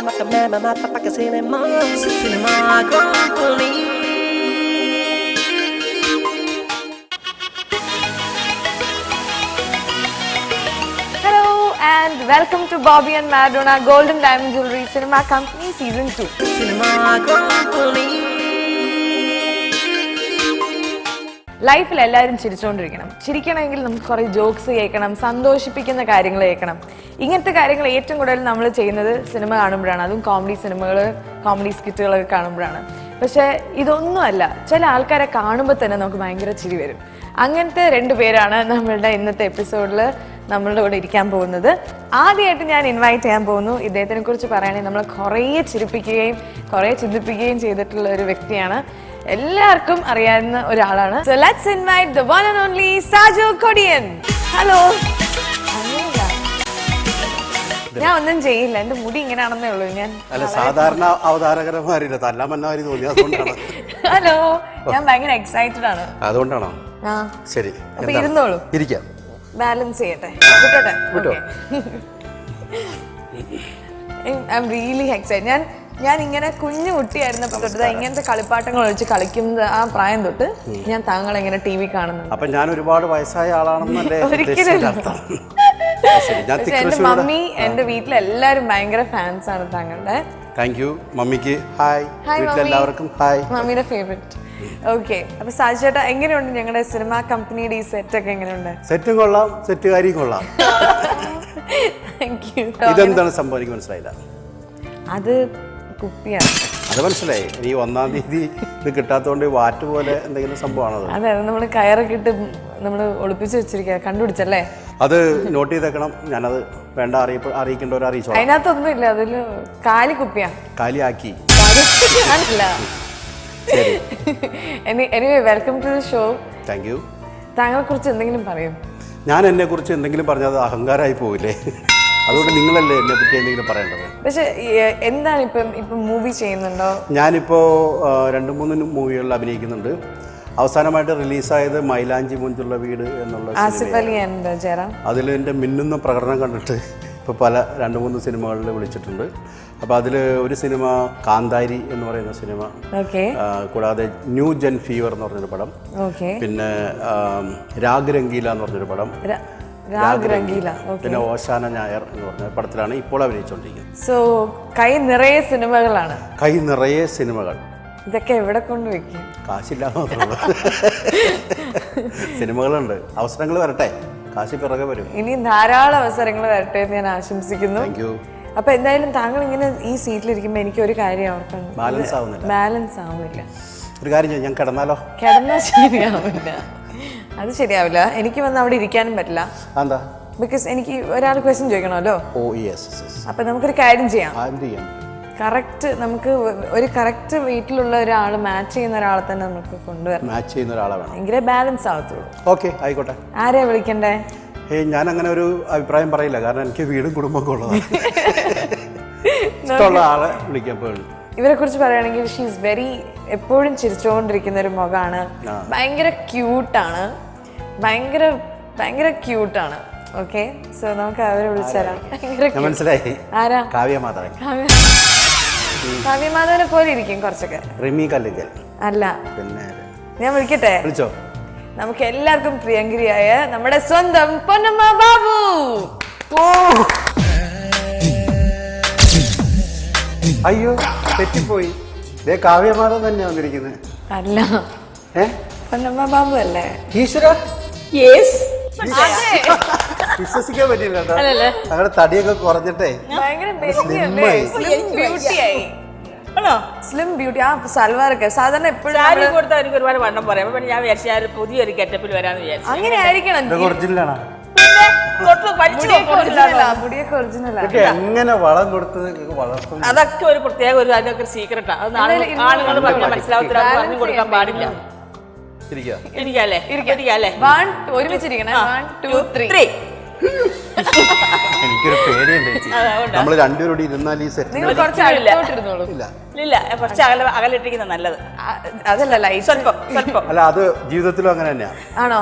Macamema, mata pa' que cinema, cinema company. Hello and welcome to Bobby and Maradona Golden Diamond Jewelry Cinema Company Season 2. Cinema company. ലൈഫിൽ എല്ലാവരും ചിരിച്ചുകൊണ്ടിരിക്കണം. ചിരിക്കണമെങ്കിൽ നമുക്ക് കുറേ jokes കേൾക്കണം, സന്തോഷിപ്പിക്കുന്ന കാര്യങ്ങൾ കേൾക്കണം. ഇങ്ങനത്തെ കാര്യങ്ങൾ ഏറ്റവും കൂടുതൽ നമ്മൾ ചെയ്യുന്നത് സിനിമ കാണുമ്പോഴാണ്. അതും കോമഡി സിനിമകൾ, കോമഡി സ്കിറ്റുകളൊക്കെ കാണുമ്പോഴാണ്. പക്ഷേ ഇതൊന്നുമല്ല, ചില ആൾക്കാരെ കാണുമ്പോൾ തന്നെ നമുക്ക് ഭയങ്കര ചിരി വരും. അങ്ങനത്തെ രണ്ടു പേരാണ് നമ്മളുടെ ഇന്നത്തെ എപ്പിസോഡിൽ നമ്മളുടെ കൂടെ ഇരിക്കാൻ പോകുന്നത്. ആദ്യമായിട്ട് ഞാൻ ഇൻവൈറ്റ് ചെയ്യാൻ പോകുന്നു. ഇദ്ദേഹത്തിനെ കുറിച്ച് പറയുകയാണെങ്കിൽ നമ്മൾ കുറേ ചിരിപ്പിക്കുകയും കുറേ ചിന്തിപ്പിക്കുകയും ചെയ്തിട്ടുള്ള ഒരു വ്യക്തിയാണ്. എല്ലാവർക്കും അറിയാവുന്ന ഒരാളാണ്. So let's invite the one and only Sajal Kodiyan. Hello. ഞാൻ ഒന്നും ചെയ്യില്ല, എന്റെ മുടി ഇങ്ങനെയാണെന്നേ ഉള്ളൂ. ഞാൻ അല്ല, സാധാരണ അവതാരകരന്മാരില്ല, തല്ലാമന്നാരി തോന്നി, അതുകൊണ്ടാണ്. ഹലോ, ഞാൻ ഭയങ്കര എക്സൈറ്റഡ് ആണ്. അതുകൊണ്ടാണോ? ശരി, അപ്പൊ ഇരുന്നോളൂ, ഇരിക്കാം. ബാലൻസ് ചെയ്യട്ടെ. വിട്ടോട്ടെ. I'm really excited. ഞാൻ ഇങ്ങനെ കുഞ്ഞു കുട്ടിയായിരുന്നപ്പോൾ തൊട്ട് ഇങ്ങനത്തെ കളിപ്പാട്ടങ്ങൾ വെച്ച് കളിക്കുന്നത് ആ പ്രായം തൊട്ട് ഞാൻ താങ്കളെ ഇങ്ങനെ ടി വി കാണുന്നുണ്ട്. അപ്പൊ ഞാൻ ഒരുപാട് വയസ്സായ ആളാണെന്നല്ലേ? ഒരിക്കലും. എന്റെ മമ്മി, എന്റെ വീട്ടിലെല്ലാരും ഭയങ്കര ഫാൻസ് ആണ് താങ്കളുടെ. Thank you. മമ്മിക്ക് ഹായ്, വീട്ടിലെല്ലാവർക്കും ഹായ്. മമ്മിയുടെ ഫേവറേറ്റ്. ഓക്കെ, അപ്പൊ സാജു ചേട്ടാ, എങ്ങനെയുണ്ട് ഞങ്ങളുടെ സിനിമ കമ്പനിയുടെ ഈ സെറ്റ് ഒക്കെ? എങ്ങനെയുണ്ട്? സെറ്റും കൊള്ളാം, സെറ്റുകാരിയും കൊള്ളാം. Thank you. ഇതെന്താണ് സംഭവം? എനിക്ക് മനസ്സിലായില്ല. അത് കുപ്പിയാണ്. അത് മനസ്സിലായി. ഈ 1-ാം തീയതി ഇത് കിട്ടാത്തതുകൊണ്ട് വാറ്റ് പോലെ എന്തെങ്കിലും സംഭവമാണത്? അതെ, നമ്മള് കയറൊക്കെ ഇട്ട് നമ്മള് ഒളിപ്പിച്ച് വെച്ചിരിക്കുക. കണ്ടുപിടിച്ചല്ലേ? അത് നോട്ട് ചെയ്തേക്കണം. ഞാനത് വേണ്ട അറിയിക്കേണ്ടവരെ അറിയിച്ചോളാം. അതിനകത്തൊന്നും ഇല്ല, അതില് കാലി കുപ്പിയാ. കാലിയാക്കി. Anyway, welcome to the show. Thank you. താങ്കളെ കുറിച്ച് എന്തെങ്കിലും പറയും? ഞാൻ എന്നെ കുറിച്ച് എന്തെങ്കിലും പറഞ്ഞത് അഹങ്കാരമായി പോവില്ലേ? അതുകൊണ്ട് നിങ്ങളല്ലേ എന്നെ പറ്റി എന്തെങ്കിലും പറയേണ്ടത്. പക്ഷെ എന്താണ് ഇപ്പം മൂവി ചെയ്യുന്നുണ്ടോ? ഞാനിപ്പോൾ 2-3 മൂവികളിൽ അഭിനയിക്കുന്നുണ്ട്. അവസാനമായിട്ട് റിലീസായത് മൈലാഞ്ചി മുഞ്ചുള്ള വീട് എന്നുള്ള ആസിഫ് അലി ആൻഡ് ജയറാം. അതിൽ എൻ്റെ മിന്നുന്ന പ്രകടനം കണ്ടിട്ട് ഇപ്പോൾ പല 2-3 സിനിമകളിൽ വിളിച്ചിട്ടുണ്ട്. അപ്പോൾ അതിൽ ഒരു സിനിമ കാന്താരി എന്ന് പറയുന്ന സിനിമ, കൂടാതെ ന്യൂ ജെൻ ഫീവർ എന്ന് പറഞ്ഞൊരു പടം, പിന്നെ രാഗരംഗീല എന്ന് പറഞ്ഞൊരു പടം, പിന്നെ ഓശാന ഞായർ എന്ന് പറഞ്ഞ പടത്തിലാണ് ഇപ്പോൾ അഭിനയിച്ചുകൊണ്ടിരിക്കുന്നത്. സോ കൈ നിറയെ സിനിമകളാണ്. കൈ നിറയെ സിനിമകൾ. ഇതൊക്കെ എവിടെ കൊണ്ടുവയ്ക്കും? കാശില്ലാതെ മാത്രമല്ല, സിനിമകളുണ്ട്. അവസരങ്ങൾ വരട്ടെ, കാശി പിറകെ വരും. ഇനി ധാരാളം അവസരങ്ങൾ വരട്ടെ എന്ന് ഞാൻ ആശംസിക്കുന്നു. Thank you. അപ്പൊ എന്തായാലും താങ്കൾ ഇങ്ങനെ ഈ സീറ്റിലിരിക്കുമ്പോൾ എനിക്ക് ഒരു കാര്യം ഓർക്കണം. ബാലൻസ് ആവുന്നില്ല. ഒരു കാര്യം, ഞാൻ കിടന്നാലോ? കിടന്നാൽ ശരിയാവില്ല. അത് ശരിയാവില്ല. എനിക്ക് വന്ന് അവിടെ ഇരിക്കാനും പറ്റില്ല. എന്താ? ബിക്കോസ് എനിക്ക് ഒരാൾ ക്വസ്റ്റ്യൻ ചോദിക്കണമല്ലോ. അപ്പൊ നമുക്കൊരു കാര്യം ചെയ്യാം. കറക്റ്റ്, നമുക്ക് ഒരു കറക്റ്റ് വീട്ടിലുള്ള ഒരാൾ മാച്ച് ചെയ്യുന്ന ഒരാളെ തന്നെ നമുക്ക് കൊണ്ടുവരണം. മാച്ച് ചെയ്യുന്ന ഒരാളെ വേണം, എങ്കിലേ ബാലൻസ് ആവത്തുള്ളൂ. ഓക്കെ, ആയിക്കോട്ടെ. ആരെയാ വിളിക്കണ്ടേ? ഞാൻ അങ്ങനെ ഒരു അഭിപ്രായം പറയില്ല, കാരണം എനിക്ക് വീടും കുടുംബമൊക്കെ ഉള്ളതാണ്. ഇഷ്ടമുള്ള ആളെ വിളിക്കാൻ പോയുള്ളൂ. ഇവരെ കുറിച്ച് പറയുകയാണെങ്കിൽ ഷീസ് വെരി, എപ്പോഴും ചിരിച്ചുകൊണ്ടിരിക്കുന്ന ഒരു മുഖമാണ്. ഭയങ്കര ക്യൂട്ടാണ്. ഭയങ്കര ക്യൂട്ടാണ്. ഓക്കെ, സോ നമുക്ക് അവരെ വിളിച്ചാലോ? മനസ്സിലായി. ആരാ? കാവ്യമാധവൻ. കാവ്യമാധവനെ പോലെ ഇരിക്കും കുറച്ചൊക്കെ. റിമി കല്ലിങ്കൽ അല്ല. പിന്നെ ഞാൻ വിളിക്കട്ടെ? വിളിച്ചോ. നമുക്ക് എല്ലാവർക്കും പ്രിയങ്കരിയായ നമ്മുടെ സ്വന്തം പൊന്നമ്മ ബാബു. അയ്യോ, തെറ്റിപ്പോയി. കാവ്യമാധവൻ തന്നെ വന്നിരിക്കുന്നത്. അല്ല, പൊന്നമ്മ ബാബു അല്ലേ? ഈശ്വര, വിശ്വസിക്കാൻ പറ്റില്ല. ഞങ്ങളുടെ തടിയൊക്കെ കുറഞ്ഞിട്ടേ സ്ലിം ബ്യൂട്ടി. ആ സൽവാറൊക്കെ സാധാരണ എപ്പോഴും കൊടുത്താൽ എനിക്ക് ഒരുപാട് വണ്ണം പറയാം. ഞാൻ വിചാരിച്ചാൽ പുതിയൊരു ഗെറ്റപ്പിൽ വരാന്ന് വിചാരിച്ചു. അങ്ങനെ ആയിരിക്കണം. ഒറിജിനലാണോ? എങ്ങനെ വളം കൊടുത്തത് വളർത്തും? അതൊക്കെ ഒരു പ്രത്യേക ഒരു അതിനൊക്കെ സീക്രട്ടാ. അത് ആളുകൾ പറഞ്ഞാൽ മനസ്സിലാവത്തില്ല, പറഞ്ഞു കൊടുക്കാൻ പാടില്ല. ഇരിക്കല്ലേ? ഒരുമിച്ചിരിക്കണേ. 1 2 3. എനിക്കൊരു പേടിയുണ്ട്. നമ്മൾ രണ്ടുപേരോട് ഇരുന്നാൽ ഈ സെറ്റ് ഇല്ല, കുറച്ച് അകലിട്ടിരിക്കുന്ന നല്ലത്. അതല്ല, അല്ല, അത് ജീവിതത്തിലും അങ്ങനെ തന്നെയാണ്.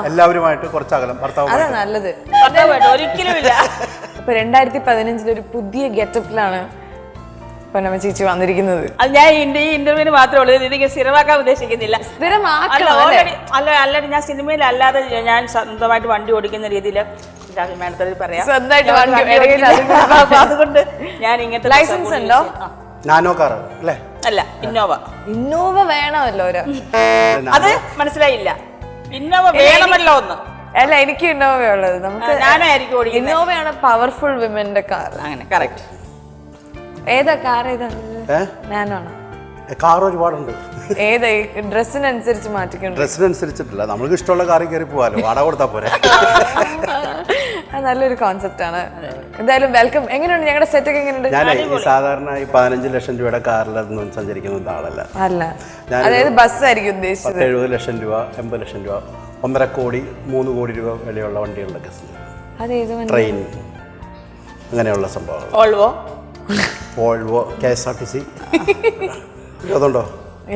എല്ലാവരുമായിട്ട് കുറച്ച് അകലം. അതാ നല്ലത്. ഒരിക്കലും ഇല്ല. ഇപ്പൊ 2015 ഒരു പുതിയ ഗെറ്റപ്പിലാണ് പൊന്നമ്മ ചേച്ചി വന്നിരിക്കുന്നത്. അത് ഞാൻ ഈ ഇന്റർവ്യൂവിന് മാത്രമേ ഉള്ളൂ, എനിക്ക് സ്ഥിരമാക്കാൻ ഉദ്ദേശിക്കുന്നില്ല. അല്ലാതെ ഞാൻ സിനിമയിൽ അല്ലാതെ ഞാൻ സ്വന്തമായിട്ട് വണ്ടി ഓടിക്കുന്ന രീതിയിൽ മാഡത്തോട് പറയാം. അതുകൊണ്ട് ഞാൻ ഇങ്ങനത്തെ ലൈസൻസ് ഉണ്ടോ? നാനോ കാർ അല്ലേ? അല്ല, ഇന്നോവ വേണമല്ലോ. അത് മനസ്സിലായില്ല. ഇന്നോവ വേണമല്ലോ ഒന്ന്. അല്ല, എനിക്ക് ഇന്നോവ ഉള്ളത്. നമുക്ക് ഞാനായിരിക്കും ഓടിക്കുന്നത്. ഇന്നോവയാണ് പവർഫുൾ വിമന്റെ കാർ. അങ്ങനെ കറക്റ്റ്. ഏതാ കാർ? ഏതാ? നാനോ ആണോ? കാർ ഒരുപാടുണ്ട്. ഏതാ? ഡ്രസ്സിനനുസരിച്ച് മാറ്റിക്കണം. ഡ്രസ്സിനനുസരിച്ചിട്ടില്ല, നമ്മൾക്ക് ഇഷ്ടമുള്ള കാറിൽ കയറി പോകാലോ, വാടക കൊടുത്താൽ പോരെ. നല്ലൊരു കോൺസെപ്റ്റ് ആണ്. എന്തായാലും വെൽക്കം. എങ്ങനെയുണ്ട് ഞങ്ങളുടെ സെറ്റ് ഒക്കെ? എങ്ങനെയുണ്ട്? ഞാൻ സാധാരണ ഈ 15 ലക്ഷം രൂപയുടെ കാറിലൊന്നും സഞ്ചരിക്കുന്ന ആളല്ല. അല്ല, അതായത് ബസ്സായിരിക്കും ഉദ്ദേശിച്ചത്. 70 ലക്ഷം രൂപ, 80 ലക്ഷം രൂപ, 1.5 കോടി, 3 കോടി രൂപ വിലയുള്ള വണ്ടികളിലൊക്കെ, ട്രെയിൻ, അങ്ങനെയുള്ള സംഭവങ്ങൾ. വോൾവോ, KSRTC അതുണ്ടോ?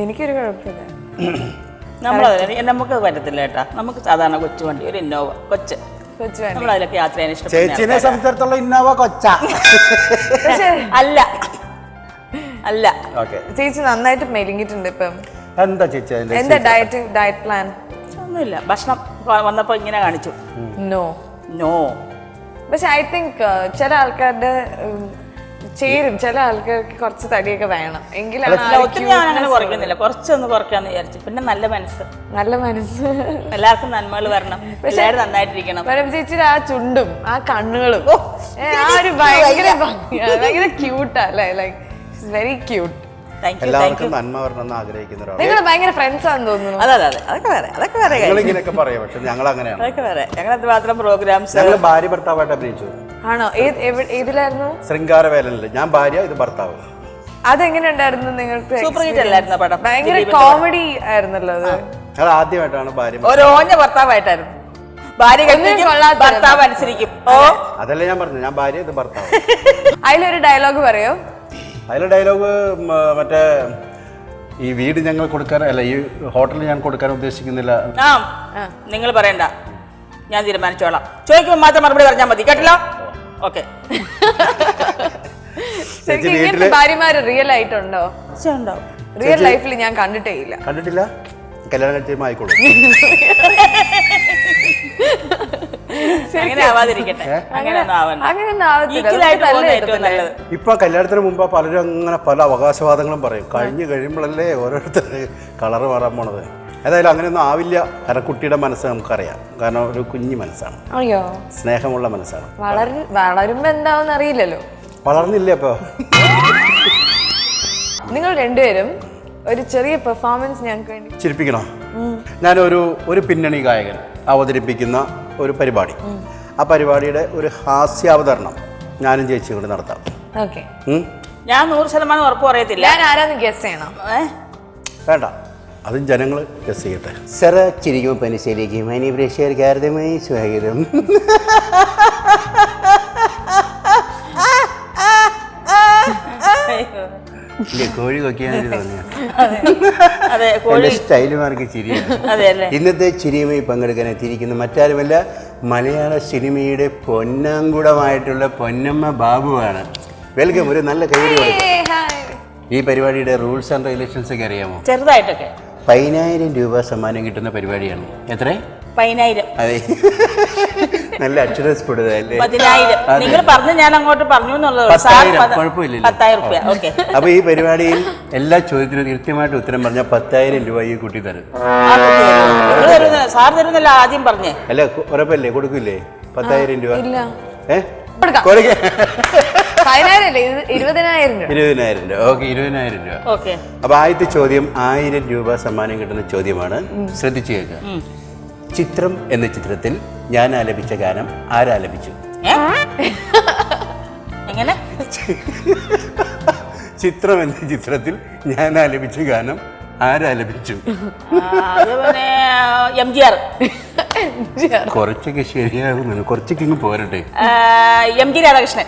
എനിക്കൊരു കുഴപ്പമില്ല. നമുക്ക് പറ്റത്തില്ല കേട്ടാ. നമുക്ക് സാധാരണ കൊച്ചു വണ്ടി, ഒരു ഇന്നോവ കൊച്ച്, നമ്മളതിലൊക്കെ യാത്ര ചെയ്യാൻ ഇഷ്ടം. ചേച്ചിനെ സംബന്ധിച്ചിടത്തോളം ഇന്നോവ കൊച്ച അല്ല. അല്ല, ചേച്ചി നന്നായിട്ട് മെലിഞ്ഞിട്ടുണ്ട് ഇപ്പം. എന്താ ചേച്ചി എന്താ ഡയറ്റ് പ്ലാൻ? ഒന്നുമില്ല, ഭക്ഷണം വന്നപ്പോ ഇങ്ങനെ കാണിച്ചു. നോ പക്ഷെ ഐ തിങ്ക് ചില ആൾക്കാരുടെ ചേരും, ചില ആൾക്കാർക്ക് കുറച്ച് തടിയൊക്കെ വേണം. എങ്കിലാണ് ഒത്തിരി ഞാൻ അങ്ങനെ കുറയ്ക്കുന്നില്ല, കുറച്ചൊന്ന് കുറയ്ക്കാന്ന് വിചാരിച്ചു. പിന്നെ നല്ല മനസ്സ് എല്ലാവർക്കും നന്മകൾ വരണം, എല്ലാവരും നന്നായിട്ടിരിക്കണം. ചേച്ചിയുടെ ആ ചുണ്ടും ആ കണ്ണുകളും ആ ഒരു ഭയങ്കര ഭയങ്കര ക്യൂട്ടാ അല്ലേ? Like very cute. എല്ലാവർക്കും നന്മ വരണമെന്ന് ആഗ്രഹിക്കുന്നവരാണ്. നിങ്ങൾ ഭയങ്കര ഫ്രണ്ട്സ് ആണെന്ന് തോന്നുന്നു. അതെ, അതൊക്കെ വേറെ ഇങ്ങനെയൊക്കെ പറയാം, പക്ഷെ ഞങ്ങൾ അങ്ങനെയാണ്. അതൊക്കെ വേറെ. ഞങ്ങളത് മാത്രം പ്രോഗ്രാംസ്. ഞങ്ങൾ ഭാര്യ ഭർത്താവായിട്ട് അഭിനയിച്ചു. ആണോ? ഏതിലായിരുന്നു? ശൃംഗാരവേലനില് ഞാൻ ഭാര്യ, ഇത് ഭർത്താവ്. അതെങ്ങനെ ഉണ്ടായിരുന്നു നിങ്ങൾക്ക്? സൂപ്പർ ഹിറ്റ് അല്ലായിരുന്നു പടം? ഭയങ്കര കോമഡി ആയിരുന്നല്ലോ അത്. അത് ആദ്യമായിട്ടാണ് ഭാര്യ. ഓരോഞ്ഞ ഭർത്താവായിട്ടായിരുന്നു. ഭാര്യ ഭർത്താവ് അനുസരിക്കും. അതല്ലേ ഞാൻ പറഞ്ഞു, ഞാൻ ഭാര്യ, ഇത് ഭർത്താവ്. അതിലൊരു ഡയലോഗ് പറയോ? അതിലെ ഡയലോഗ് മറ്റേ ഈ വീട് ഞങ്ങൾ കൊടുക്കാൻ, അല്ല ഈ ഹോട്ടൽ ഞാൻ കൊടുക്കാൻ ഉദ്ദേശിക്കുന്നില്ല. നിങ്ങൾ പറയണ്ട, ഞാൻ തീരുമാനിച്ചോളാം. ചോദിക്കുമ്പോൾ മാത്രം മറുപടി പറഞ്ഞാൽ മതി, കേട്ടല്ലോ? ഓക്കെ. ഭാര്യമാര് റിയൽ ആയിട്ടുണ്ടോ? റിയൽ ലൈഫിൽ ഞാൻ കണ്ടിട്ടില്ല. കല്യാണം കഴിച്ചുമ്പോൾ ആയിക്കോളും. ഇപ്പൊ കല്യാണത്തിന് മുമ്പ് പലരും അങ്ങനെ പല അവകാശവാദങ്ങളും പറയും. കഴിയുമ്പോഴല്ലേ ഓരോരുത്തർ കളറ് മാറാൻ പോണത്. ഏതായാലും അങ്ങനെയൊന്നും ആവില്ല. കാരണം കുട്ടിയുടെ മനസ്സ് നമുക്കറിയാം. കാരണം ഒരു കുഞ്ഞു മനസ്സാണ്, സ്നേഹമുള്ള മനസ്സാണ്. വളരുമ്പോ എന്താവെന്ന് അറിയില്ലല്ലോ. വളർന്നില്ലേ അപ്പൊ? നിങ്ങൾ രണ്ടുപേരും ഒരു ചെറിയ പെർഫോമൻസ് ഞങ്ങൾക്ക് വേണ്ടി ചിരിപ്പിക്കണോ? ഞാനൊരു പിന്നണി ഗായകൻ അവതരിപ്പിക്കുന്ന ഒരു പരിപാടി, ആ പരിപാടിയുടെ ഒരു ഹാസ്യാവതരണം ഞാനും ചേച്ചി കൊണ്ട് നടത്താം. ഞാൻ 100% ഉറപ്പ് പറയത്തില്ല. ഞാൻ ആരാന്ന് ഗസ് ചെയ്യണം? വേണ്ട, അതും ജനങ്ങൾ ഗസ് ചെയ്യട്ടെ. സെറ ചിരിക്കും പനിശയിലേക്ക് മനി പ്രേക്ഷകർക്കാരതമായി സ്വാഗതം. കോഴി കൊക്കിയാൻ സ്റ്റൈല് മാർക്ക് ചിരിയാണ്. ഇന്നത്തെ ചിരിയുമായി പങ്കെടുക്കാൻ എത്തിയിരിക്കുന്ന മറ്റാരുമല്ല, മലയാള സിനിമയുടെ പൊന്നാങ്കുടമായിട്ടുള്ള പൊന്നമ്മ ബാബുവാണ്. വെൽക്കം. ഒരു നല്ല കൈയ്യടി കൊടുക്കാം. ഈ പരിപാടിയുടെ റൂൾസ് ആൻഡ് റെഗുലേഷൻസ് ഒക്കെ അറിയാമോ? ചെറുതായിട്ടൊക്കെ. 10,000 രൂപ സമ്മാനം കിട്ടുന്ന പരിപാടിയാണ്. എത്ര? 10,000. അതെ, നല്ല അക്ഷരസ്ഫുടതല്ലേ? 10,000 നിങ്ങൾ പറഞ്ഞു, ഞാൻ അങ്ങോട്ട് പറഞ്ഞു എന്നുള്ളത്. കുഴപ്പമില്ല. അപ്പൊ ഈ പരിപാടിയിൽ എല്ലാ ചോദ്യത്തിനും കൃത്യമായിട്ട് ഉത്തരം പറഞ്ഞാൽ 10,000 രൂപ ഈ കുട്ടി തരും. സാർ തരുന്നല്ല ആദ്യം പറഞ്ഞേ. അല്ല, ഉറപ്പല്ലേ? കൊടുക്കില്ലേ 10,000 രൂപ? 20,000 രൂപ. ഓക്കെ, 20,000 രൂപ. അപ്പൊ ആദ്യത്തെ ചോദ്യം 1000 രൂപ സമ്മാനം കിട്ടുന്ന ചോദ്യമാണ്. ശ്രദ്ധിച്ചു കേൾക്കുക. ചിത്രം എന്ന ചിത്രത്തിൽ ഞാൻ ആലപിച്ച ഗാനം ആരാലപിച്ചു? എങ്ങനെ? ചിത്രം എന്ന ചിത്രത്തിൽ ഞാൻ ആലപിച്ച ഗാനം ആരാലപിച്ചു? MGR. കുറച്ചൊക്കെ ശരിയാകുന്നുണ്ട്, കുറച്ചൊക്കെ ഇങ്ങ് പോരട്ടെ. MG രാധാകൃഷ്ണൻ.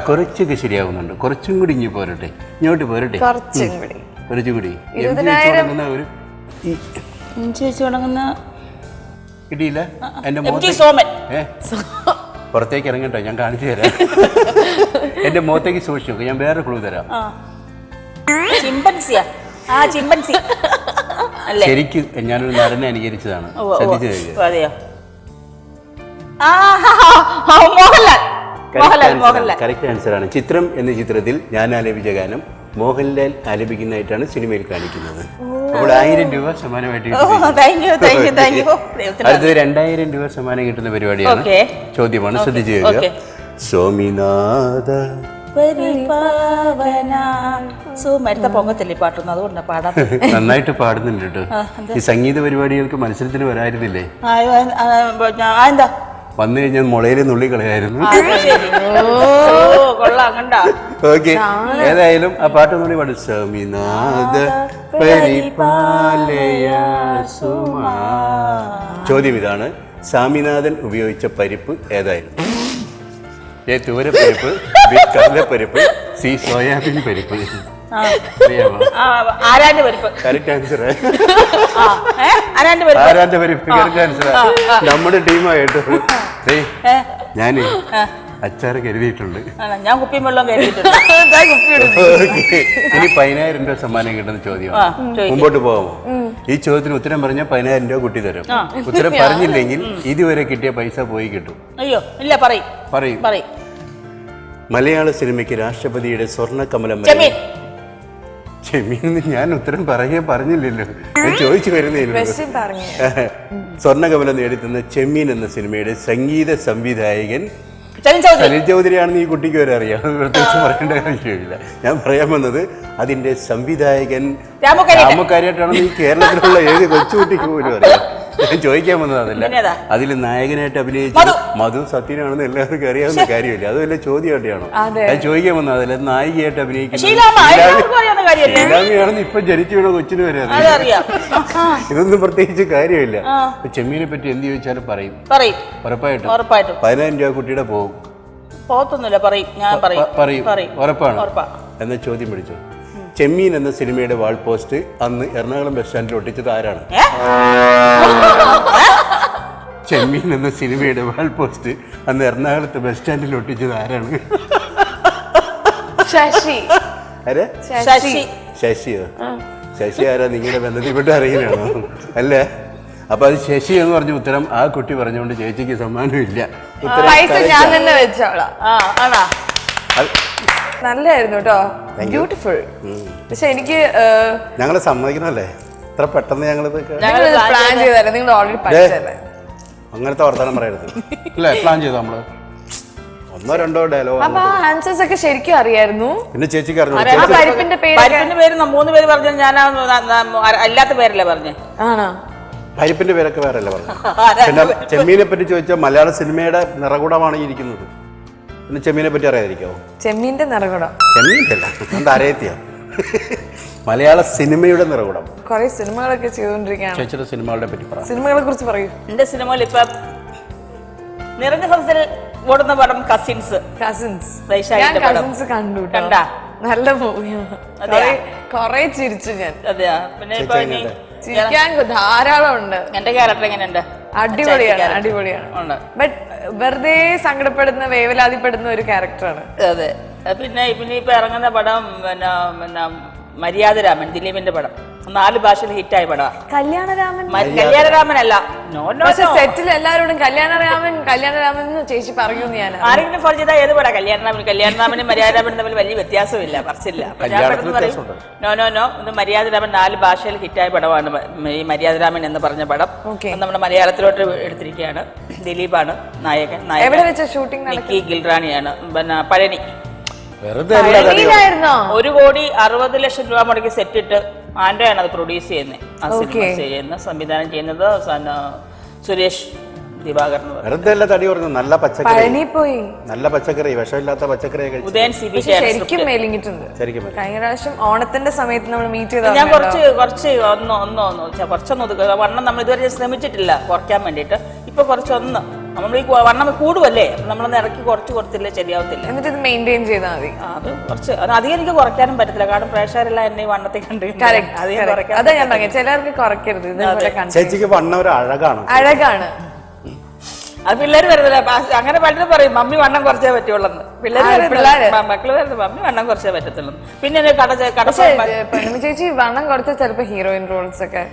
കുറച്ചൊക്കെ ശരിയാകുന്നുണ്ട്, കുറച്ചും കൂടി ഇങ്ങ് പോരട്ടെ, ഇങ്ങോട്ട് പോരട്ടെ, കുറച്ചും കൂടി. തുടങ്ങുന്ന കിട്ടിയില്ല. എന്റെ പുറത്തേക്ക് ഇറങ്ങട്ടോ, ഞാൻ കാണിച്ചു തരാം. എന്റെ മുഖത്തേക്ക് സൂക്ഷിച്ചു നോക്ക്, ഞാൻ വേറെ ക്ലൂ തരാം. ചിമ്പൻസിയാ? ആ ചിമ്പൻസി അല്ലേ? ശരിക്കും ഞാനൊരു നടനെ അനുകരിച്ചതാണ്. ശ്രദ്ധിച്ചു കഴിഞ്ഞു. അതെയോ? മോഹൻലാൽ. കറക്റ്റ് ആൻസർ ആണ്. ചിത്രം എന്ന ചിത്രത്തിൽ ഞാൻ ആലപിച്ച ഗാനം മോഹൻലാൽ ആലപിക്കുന്നതായിട്ടാണ് സിനിമയിൽ കാണിക്കുന്നത്. അപ്പോൾ 1000 രൂപ സമ്മാനമായിട്ട് അടുത്തത് 2000 രൂപ സമ്മാനം കിട്ടുന്ന പരിപാടിയാണ്. ചോദ്യമാണ്, ശ്രദ്ധിച്ചു കഴിഞ്ഞു. സ്വാമിനാഥ പൊങ്ങത്തില്ലേ പാട്ടൊന്നും, അതുകൊണ്ട് പാടാം. നന്നായിട്ട് പാടുന്നുണ്ട് കേട്ടോ. ഈ സംഗീത പരിപാടികൾക്ക് മത്സരത്തിന് വരായിരുന്നില്ലേ? എന്താ വന്നു കഴിഞ്ഞാൽ മുളയിൽ നുള്ളി കളയായിരുന്നു. ഓക്കെ, ഏതായാലും ആ പാട്ട് നുള്ളി പാടും. സ്വാമിനാഥ പരിപാലയ സുമാ. ചോദ്യം ഇതാണ്, സ്വാമിനാഥൻ ഉപയോഗിച്ച പരിപ്പ് ഏതായിരുന്നു? എ തൂരപ്പരിപ്പ്, ബി കടലപ്പരിപ്പ്, സി സോയാബീൻ പരിപ്പ്. ആരാന്റെ പരിപ്പ്? Correct answer. ആരാന്റെ പരിപ്പ് കറക്റ്റ് ആൻസർ. നമ്മുടെ ടീമായിട്ട് ഞാന് അച്ചാറ് കരുതിയിട്ടുണ്ട്. ഞാൻ കുപ്പിയും വെള്ളം കരുതിയിട്ടുണ്ട്. ഇനി 10000 രൂപ സമ്മാനം കിട്ടുന്ന ചോദ്യമാണ്. മുമ്പോട്ട് പോകാമോ? ഈ ചോദ്യത്തിന് ഉത്തരം പറഞ്ഞാൽ 10000 രൂപ കുട്ടി തരും. ഉത്തരം പറഞ്ഞില്ലെങ്കിൽ ഇതുവരെ കിട്ടിയ പൈസ പോയി കിട്ടും. അയ്യോ ഇല്ല, പറയും. മലയാള സിനിമയ്ക്ക് രാഷ്ട്രപതിയുടെ സ്വർണ്ണ കമലം. ചെമ്മീൻ ഞാൻ ഉത്തരം പറഞ്ഞില്ലല്ലോ, ഞാൻ ചോദിച്ചു വരുന്നേ. സ്വർണ്ണ കമലം നേടിത്തുന്ന ചെമ്മീൻ എന്ന സിനിമയുടെ സംഗീത സംവിധായകൻ സലിൽ ചൗധരിയാണെന്ന് ഈ കുട്ടിക്ക് വരെ അറിയാം. പ്രത്യേകിച്ച് പറയേണ്ട കാര്യമില്ല. ഞാൻ പറയാൻ വന്നത് അതിന്റെ സംവിധായകൻ രാമക്കാരിയായിട്ടാണെന്ന് ഈ കേരളത്തിലുള്ള ഏത് കൊച്ചുകുട്ടിക്ക് പോലും അറിയാം. ഞാൻ ചോദിക്കാൻ വന്നത് അതല്ല. അതിൽ നായകനായിട്ട് അഭിനയിച്ചത് മധു സത്യനാണെന്ന് എല്ലാവർക്കും അറിയാവുന്ന കാര്യമില്ല. അത് വല്ല ചോദ്യമായിട്ടാണോ? ഞാൻ ചോദിക്കാൻ വന്നത് അതല്ല. നായികയായിട്ട് അഭിനയിക്കുന്നത് ശീലാമിയാണെന്ന് ഇപ്പൊ ജനിച്ചു വീണ കൊച്ചിന് വരെ അറിയാം. ഇതൊന്നും പ്രത്യേകിച്ച് കാര്യമില്ല. ചെമ്മീനെ പറ്റി എന്ത് ചോദിച്ചാലും പറയും. ഉറപ്പായിട്ടും 10000 രൂപ കുട്ടിയുടെ പോകും. പറയും. ഉറപ്പാണ്. എന്ന ചോദ്യം പിടിച്ചു. ചെമ്മീൻ എന്ന സിനിമയുടെ വാൾ പോസ്റ്റ് അന്ന് എറണാകുളം ബസ് സ്റ്റാൻഡിൽ ഒട്ടിച്ചത് ആരാണ്? ചെമ്മീൻ എന്ന സിനിമയുടെ വാൾ പോസ്റ്റ് അന്ന് എറണാകുളത്ത് ബസ് സ്റ്റാൻഡിൽ ഒട്ടിച്ചത് ആരാണ്? ശശിയോ? ശശി ആരാ? നിങ്ങളുടെ ബന്ധത്തിൽപ്പെട്ട് അറിയുന്നതാണോ? അല്ല. അപ്പൊ അത് ശശി എന്ന് പറഞ്ഞ ഉത്തരം ആ കുട്ടി പറഞ്ഞുകൊണ്ട് ചേച്ചിക്ക് സമ്മാനമില്ല. ഞാൻ തന്നെ വെച്ചോളാം. നല്ലായിരുന്നു കേട്ടോ, ബ്യൂട്ടിഫുൾ. പക്ഷെ എനിക്ക് ഞങ്ങള് സമ്മതിക്കണല്ലേ ഇത്ര പെട്ടെന്ന് ഞങ്ങളത് പ്ലാൻ ചെയ്തല്ലേ? നിങ്ങൾ ഓൾറെഡി പഠിച്ചല്ലേ? അങ്ങനത്തെ വർത്തമാനം പറയരുത്. അല്ലേ? പ്ലാൻ ചെയ്തോ നമ്മള്? 1-2 ഡയലോഗ്. അപ്പൊ ആൻസേഴ്സ് ഒക്കെ ശരിക്കും അറിയായിരുന്നു. പിന്നെ ചേച്ചിക്ക് അറിഞ്ഞു. പരിപ്പിന്റെ പേര് 3 പേര് പറഞ്ഞു. ഞാൻ അല്ലാത്ത പേരല്ലേ പറഞ്ഞേ? ആണോ? പരിപ്പിന്റെ പേരൊക്കെ വേറെയല്ലേ പറഞ്ഞു. പിന്നെ ചെമ്മീനെ പറ്റി ചോദിച്ചാൽ മലയാള സിനിമയുടെ നിറകുടമാണ് ഇരിക്കുന്നത്. പിന്നെ ചെമ്മീനെ പറ്റി അറിയാതിരിക്കാവോ? ചെമ്മീന്റെ നിറകുടം. ചെമ്മീൻ്റെ അല്ല, എന്താ അറിയത്തിയ മലയാള സിനിമയുടെ നിറകുടം. കുറെ സിനിമകളൊക്കെ ചെയ്തോണ്ടിരിക്കുകയാണ്. ചേച്ചിയുടെ സിനിമകളെ പറ്റി പറ. സിനിമകളെ കുറിച്ച് പറയൂ. എന്റെ സിനിമയിൽ ഇപ്പൊ നിറഞ്ഞ സംസ്ഥയിൽ ഓടുന്ന പടം കസിൻസ്. കണ്ടു. നല്ല മൂവിയാണ്. കൊറേ ചിരിച്ചു ഞാൻ. അതെയാ? പിന്നെ ചിരിക്കാൻ ധാരാളം ഉണ്ട്. എന്റെ ക്യാരക്ടർ എങ്ങനെയുണ്ട്? അടിപൊളിയാണ്. ബട്ട് വെറുതെ സങ്കടപ്പെടുന്ന, വേവലാതിപ്പെടുന്ന ഒരു ക്യാരക്ടറാണ്. അതെ. പിന്നെ ഇപ്പൊ ഇറങ്ങുന്ന പടം പിന്നെ മര്യാദരാമൻ, ദിലീപിന്റെ പടം. 4 ഭാഷയിൽ ഹിറ്റായ പടമാണ്. കല്യാണരാമനല്ല, സെറ്റിൽ എല്ലാവരോടും കല്യാണരാമൻ എന്ന് ചേച്ചി പറയുന്നു. ഞാൻ ആരെങ്കിലും ഫോൺ ചെയ്താൽ ഏത് പടാ? കല്യാണരാമനും മര്യാദരാമനും തമ്മിൽ വലിയ വ്യത്യാസമില്ല, പറച്ചില്ല. നോ ഇത് മര്യാദരാമൻ 4 ഭാഷയിൽ ഹിറ്റായ പടമാണ്. ഈ മര്യാദരാമൻ എന്ന് പറഞ്ഞ പടം നമ്മുടെ മലയാളത്തിലോട്ട് എടുത്തിരിക്കുകയാണ്. ദിലീപാണ് നായകൻ. നിക്കി ഗിൽറാണിയാണ്. പിന്നെ പഴനി. 1,60,00,000 രൂപ മുടക്കി സെറ്റിട്ട് ആൻഡ്രയാണ് അത് പ്രൊഡ്യൂസ് ചെയ്യുന്നത്. ആ സിനിമ ചെയ്യുന്നത്, സംവിധാനം ചെയ്യുന്നത് സുരേഷ് ദിവാകർ. വെറുതെ അല്ല തടി പറഞ്ഞു. നല്ല പച്ചക്കറി, വിഷമില്ലാത്ത പച്ചക്കറി. ശരിക്കും മെലിഞ്ഞിട്ടുണ്ട്. കഴിഞ്ഞ പ്രാവശ്യം ഓണത്തിന്റെ സമയത്ത് നമ്മൾ മീറ്റ് ചെയ്ത ഞാൻ കുറച്ചൊന്ന് വണ്ണം നമ്മൾ ഇതുവരെ ശ്രമിച്ചിട്ടില്ല കുറയ്ക്കാൻ വേണ്ടിയിട്ട്. ഇപ്പൊ കുറച്ചൊന്ന് നമ്മൾ ഈ വണ്ണം കൂടുവല്ലേ, നമ്മളൊന്ന് ഇറക്കി കുറച്ചില്ലേ ശരിയാവത്തില്ല. എന്നിട്ട് ഇത് മെയിൻറ്റെയിൻ ചെയ്താൽ മതി. അത് കുറച്ച് അധികം എനിക്ക് കുറയ്ക്കാനും പറ്റത്തില്ല. കാരണം പ്രേക്ഷകരെല്ലാം എന്നെ ഈ വണ്ണത്തെ കണ്ട് അതാ ഞാൻ പറഞ്ഞത്, ചിലർക്ക് കുറയ്ക്കരുത്. ചേച്ചിക്ക് വണ്ണം ഒരു അഴകാണ്. അത് പിള്ളേർ വരുന്നില്ല. അങ്ങനെ പലരും പറയും മമ്മി വണ്ണം കുറച്ചേ പറ്റുള്ളൂ. മക്കള് വരുന്നത് മമ്മി വണ്ണം കുറച്ചേ പറ്റത്തുള്ളൂ. പിന്നെ ചേച്ചി വണ്ണം കുറച്ച ചിലപ്പോ ഹീറോയിൻ റോൾസ് ഒക്കെ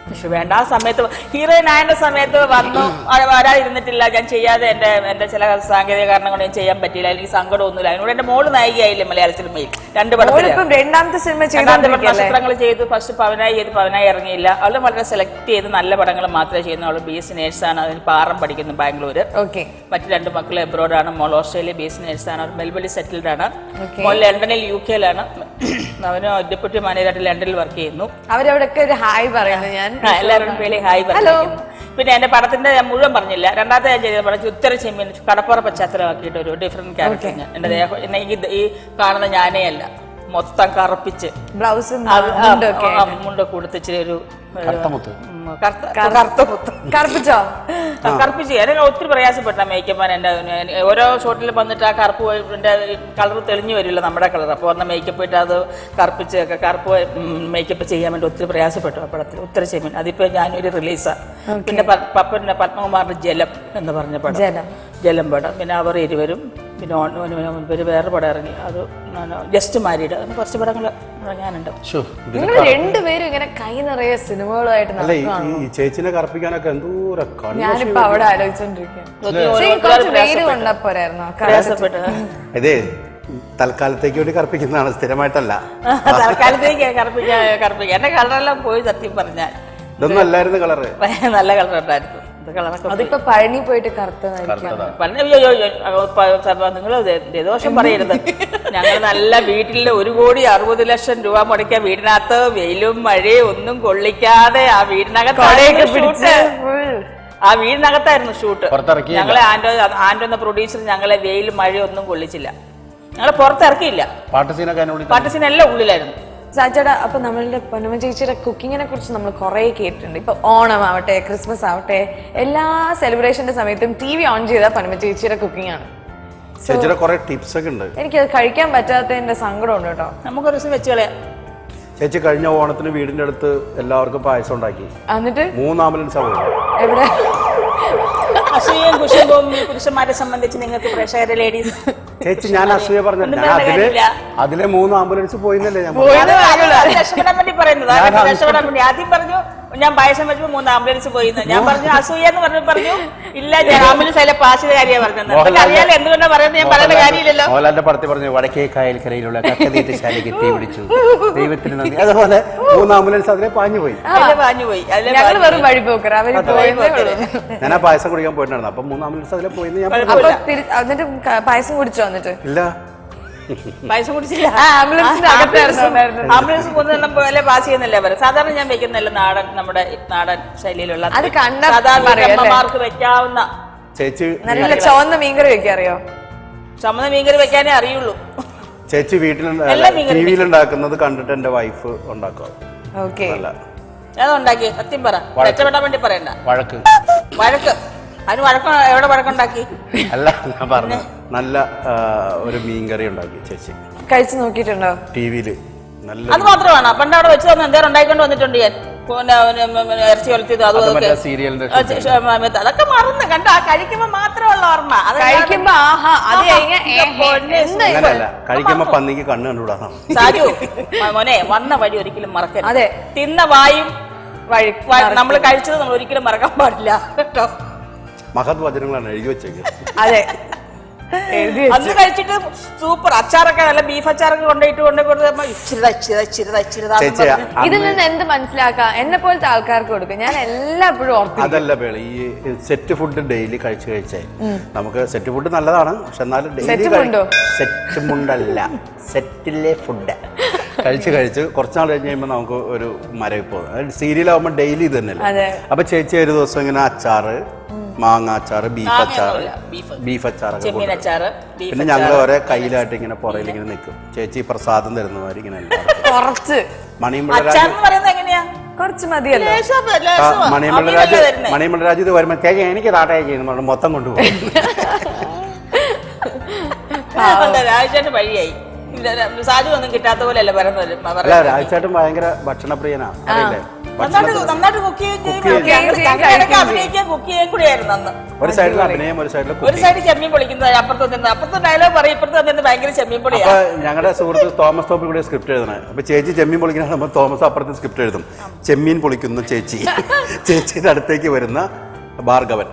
പക്ഷെ വേണ്ട ആ സമയത്ത് ഹീറോയിൻ ആയതിന്റെ സമയത്ത് വന്നു വരാതിരുന്നിട്ടില്ല. ഞാൻ ചെയ്യാതെ എന്റെ ചില സാങ്കേതിക കാരണം കൊണ്ട് ഞാൻ ചെയ്യാൻ പറ്റിയില്ല. എനിക്ക് സങ്കടമൊന്നുമില്ല. അതിനോട് എന്റെ മോള് നായികയായില്ലേ മലയാള സിനിമയിൽ 2 പടത്തിൽ. രണ്ടാമത്തെ സിനിമ നക്ഷത്രങ്ങൾ ചെയ്തു. ഫസ്റ്റ് പവനായി ഇറങ്ങിയില്ല. അവള് വളരെ സെലക്ട് ചെയ്ത് നല്ല പടങ്ങൾ മാത്രമേ ചെയ്യുന്നു. അവള് BSc നേഴ്സാണ്. അതിന് പാറം പഠിക്കുന്നു ബാംഗ്ലൂര്. മറ്റു 2 മക്കൾ എബ്രോഡാണ്. മോൾ ഓസ്ട്രേലിയ BSc നേഴ്സാണ്. അവർ മെൽബണിൽ സെറ്റിൽഡ് ആണ്. മോൾ ലണ്ടനിൽ UK-ലാണ്. അവന് ഡെപ്യൂട്ടി മാനേജറായിട്ട് ലണ്ടനിൽ വർക്ക് ചെയ്യുന്നു. അവരവിടെയൊക്കെ ഒരു ഹായ് പറയുന്നത് ഞാൻ എല്ലാവരും വേളി ഹായ് പറഞ്ഞു. പിന്നെ എന്റെ പടത്തിന്റെ ഞാൻ മുഴുവൻ പറഞ്ഞില്ല. രണ്ടാമത്തെ ഞാൻ ചെയ്ത പടം ഉത്തര ചെമ്മീൻ കടപ്പുറ പശ്ചാത്തലമാക്കിയിട്ട് ഒരു ഡിഫറെന്റ് ക്യാരക്ടർ. എന്റെ ദേഹം ഈ കാണുന്ന ഞാനേ അല്ല, മൊത്തം കറുപ്പിച്ച് ബ്ലൗസും മുണ്ടൊക്കെ കൊടുത്തിച്ചിരി ഒരു കറുപ്പിച്ച് എന്നെ ഒത്തിരി പ്രയാസപ്പെട്ട മേക്കപ്പാൻ. എന്റെ ഓരോ ഷോട്ടിൽ വന്നിട്ട് ആ കറുപ്പ് കളർ തെളിഞ്ഞു വരില്ല നമ്മുടെ കളർ. അപ്പോൾ വന്ന മേക്കപ്പ് ഇട്ട് അത് കറുപ്പ് മേക്കപ്പ് ചെയ്യാൻ വേണ്ടി ഒത്തിരി പ്രയാസപ്പെട്ടു ആ പടത്തിൽ ഉത്തര ചെമ്മീൻ. അതിപ്പോ ഞാനൊരു റിലീസാണ്. പിന്നെ പത്മകുമാറിന്റെ ജലം എന്ന് പറഞ്ഞ പടം, ജലം പടം. പിന്നെ അവർ ഇരുവരും. പിന്നെ ഒരു വേറെ പടം ഇറങ്ങി, അത് ജസ്റ്റ് മാരീഡ്. അങ്ങനെ കുറച്ച് പടങ്ങൾ ഇറങ്ങാനുണ്ട്. രണ്ടുപേരും ഇങ്ങനെ കൈ നിറയെ സിനിമകളുമായിട്ട് ചേച്ചിനെ കറുപ്പിക്കാനൊക്കെ എന്തോരം ഞാനിപ്പോ അവിടെ ആലോചിച്ചോണ്ടിരിക്കുന്നു. ഇതേ തൽക്കാലത്തേക്ക് വേണ്ടി കറുപ്പിക്കുന്നതാണ്, സ്ഥിരമായിട്ടല്ല. തൽക്കാലത്തേക്ക് കറുപ്പിക്കാൻ എന്റെ കളറെല്ലാം പോയി സത്യം പറഞ്ഞാൽ. ഇതൊന്നും അല്ലായിരുന്നു കളറ്, നല്ല കളർ ഉണ്ടായിരുന്നു. അതിപ്പോ പഴനി പോയിട്ട് നിങ്ങൾ ദോഷം പറയരുത്. ഞങ്ങൾ നല്ല വീട്ടിൽ 1,60,00,000 രൂപ മുടക്കിയ വീടിനകത്ത് വെയിലും മഴയും ഒന്നും കൊള്ളിക്കാതെ ആ വീടിനകത്തായിരുന്നു ഷൂട്ട്. ഞങ്ങളെ ആൻഡോ എന്ന പ്രൊഡ്യൂസർ ഞങ്ങളെ വെയിലും മഴയും ഒന്നും കൊള്ളിച്ചില്ല. ഞങ്ങളെ പുറത്തിറക്കിയില്ല. പാട്ട് സീൻ എല്ലാം ഉള്ളിലായിരുന്നു. സാച്ചേട്ടാ, അപ്പൊ നമ്മളുടെ പൊന്നമ്മ ചേച്ചിയുടെ കുക്കിങ്ങിനെ കുറിച്ച് നമ്മൾ കുറെ കേട്ടിട്ടുണ്ട്. ഇപ്പൊ ഓണം ആവട്ടെ, ക്രിസ്മസ് ആവട്ടെ, എല്ലാ സെലിബ്രേഷന്റെ സമയത്തും TV ഓൺ ചെയ്താൽ പൊന്നമ്മ ചേച്ചിയുടെ കുക്കിംഗ് ആണ്. ടിപ്സ് ഒക്കെ ഉണ്ട്. എനിക്കത് കഴിക്കാൻ പറ്റാത്തതിന്റെ സങ്കടമുണ്ട് കേട്ടോ. നമുക്കൊരു ദിവസം വെച്ച് കളയാം. ചേച്ചി കഴിഞ്ഞ ഓണത്തിന് വീടിന്റെ അടുത്ത് എല്ലാവർക്കും പായസം ഉണ്ടാക്കി. എന്നിട്ട് 3 ആംബുലൻസ് എവിടെ? അസൂയയും കുശുമ്പവും ഈ പുരുഷന്മാരെ സംബന്ധിച്ച് നിങ്ങൾക്ക് പ്രേക്ഷകരെ ലേഡീസ് ചേച്ചി, ഞാൻ അസൂയ പറഞ്ഞു. അതിലെ 3 ആംബുലൻസ് പോയിന്നല്ലേ ഞാൻ രക്ഷപ്പെടാൻ വേണ്ടി പറയുന്നത്. രക്ഷപ്പെടാൻ വേണ്ടി ആദ്യം പറഞ്ഞു ഞാൻ പായസം വെച്ചപ്പോ 3 ആംബുലൻസ് പോയിന്ന്. ഞാൻ പറഞ്ഞു അസൂയ എന്ന് പറഞ്ഞു ഇല്ല, ഞാൻ ആംബുലൻസ് അതിലെ പാസ് ചെയ്ത കാര്യമാണ് പറഞ്ഞത്. അറിയാലോ എന്തുകൊണ്ടാ പറയുന്നത്, ഞാൻ പറയേണ്ട കാര്യമില്ലല്ലോ. മോഹൻലാലിന്റെ പടത്തിൽ പറഞ്ഞു വടക്കേ കായൽക്കരയിലുള്ള കക്കതീറ്റശാലയ്ക്ക് തീ പിടിച്ചു, ദൈവത്തിന് നന്ദി. അതുപോലെ 3 ആംബുലൻസ് അതിലെ പാഞ്ഞു പോയി. ഞാൻ ആ പായസം കുടിക്കാൻ പോയിട്ടുണ്ടായിരുന്നു. അപ്പൊ 3 ആംബുലൻസ് അതിലെ പോയിന്ന് ഞാൻ എന്നിട്ട് പായസം കുടിച്ചോ? എന്നിട്ട് ഇല്ല, പായസം കുടിച്ചില്ല. ആംബുലൻസ് 3 പോലെ പാസ് ചെയ്യുന്നല്ലേ പറയും. സാധാരണ ഞാൻ വെക്കുന്നല്ല നമ്മുടെ നാടൻ ശൈലിയിലുള്ള അമ്മമാർക്ക് വെക്കാവുന്ന. ചേച്ചി നല്ല ചുവന്ന മീൻകറി വെക്കാറിയോ? ചുമന്ന മീൻകറി വെക്കാനേ അറിയുള്ളൂ. ചേച്ചി വീട്ടിലുണ്ടാക്കുന്നത് കണ്ടിട്ട് എന്റെ വൈഫ് ഉണ്ടാക്കുക. അതുണ്ടാക്കി സത്യം പറ, രക്ഷപ്പെടാൻ വേണ്ടി പറയണ്ട. വഴക്ക് അതിന് എവിടെ വഴക്കുണ്ടാക്കി? അല്ല, ഞാൻ പറഞ്ഞു നല്ല ഒരു മീൻകറി ഉണ്ടാക്കി ചേച്ചി. കഴിച്ചു നോക്കിയിട്ടുണ്ടോ? ടിവിയില് നല്ല. അത് മാത്രമാണ് പണ്ട് അവിടെ വെച്ച് തന്നെ എന്തേലും ഉണ്ടായിക്കൊണ്ട് വന്നിട്ടുണ്ട് ഞാൻ. ഇറച്ചി വളർത്തിയത് അതൊക്കെ മറന്ന് കണ്ട കഴിക്കുമ്പോ മാത്രമുള്ള ഓർമ്മ. കഴിക്കുമ്പോ പന്നിക്ക് കണ്ണ് കണ്ടുകൂടാ. സാജു മോനെ, വന്ന വഴി ഒരിക്കലും മറക്കരുത്. അതെ, തിന്ന വായും നമ്മൾ കഴിച്ചത് നമ്മൾ ഒരിക്കലും മറക്കാൻ പാടില്ല കേട്ടോ. മഹത് വചനങ്ങളാണ് എഴുതി വെച്ചേക്ക്. അതെ, അന്ന് കഴിച്ചിട്ട് സൂപ്പർ അച്ചാറൊക്കെ, നല്ല ബീഫ് അച്ചാറൊക്കെ കൊണ്ടുപോയിട്ട് ഇതിൽ നിന്ന് എന്ത് മനസ്സിലാക്കാം? എന്നെ പോലത്തെ ആൾക്കാർക്ക് കൊടുക്കും. ഞാൻ എല്ലാപ്പോഴും ഓർക്കും. അതല്ല പേളി, ഈ സെറ്റ് ഫുഡ് ഡെയിലി കഴിച്ചേ നമുക്ക് സെറ്റ് ഫുഡ് നല്ലതാണ്. പക്ഷെ എന്നാലും സെറ്റ് മുണ്ടല്ല, സെറ്റിലെ ഫുഡ് കഴിച്ച് കുറച്ചാൾ കഴിഞ്ഞ് കഴിയുമ്പോൾ നമുക്ക് ഒരു മരവിപ്പോ. സീരിയലാവുമ്പോൾ ഡെയിലി ഇത് തന്നെയല്ലേ. അപ്പൊ ചേച്ചി ഒരു ദിവസം ഇങ്ങനെ അച്ചാറ്, മാങ്ങ അച്ചാറ്, ബീഫ് അച്ചാറൊക്കെ. പിന്നെ ഞങ്ങൾ ഒരേ കയ്യിലായിട്ട് ഇങ്ങനെ പുറയിൽ ഇങ്ങനെ നിൽക്കും. ചേച്ചി പ്രസാദം തരുന്നമാതിരി ഇങ്ങനെ കുറച്ച് മണിമലരാജ് ഇത് വരുമ്പോ ചേച്ചി എനിക്ക് താട്ടേ ചെയ്യുന്നു മൊത്തം കൊണ്ടുപോകും. വഴിയായി സാധു ഒന്നും കിട്ടാത്ത പോലെ അല്ല പറയുന്നത്. രാജേട്ടൻ ഭയങ്കര ഭക്ഷണപ്രിയനാ, അറിയില്ലേ? നന്നായിട്ട് കുക്ക് ചെയ്യുകയും അഭിനയിക്കാൻ കുക്ക് ചെയ്യുകയും കൂടിയായിരുന്നു അന്ന്. ഒരു സൈഡിൽ അഭിനയം, ഒരു സൈഡിൽ ഒരു സൈഡിൽ ചെമ്മീൻ പൊളിക്കുന്നത്, അപ്പുറത്ത് ഡയലോഗ് പറയും, ഇപ്പുറത്ത് ഭയങ്കര ചെമ്മീൻ പൊളിയാ. ഞങ്ങളുടെ സുഹൃത്ത് തോമസ് തോപ്പിൽ കൂടെ സ്ക്രിപ്റ്റ് എഴുതണേ. അപ്പൊ ചേച്ചി ചെമ്മീൻ പൊളിക്കുന്ന തോമസ് അപ്പുറത്ത് സ്ക്രിപ്റ്റ് എഴുതും. ചെമ്മീൻ പൊളിക്കുന്ന ചേച്ചി, ചേച്ചിയുടെ അടുത്തേക്ക് വരുന്ന ഭാർഗവൻ.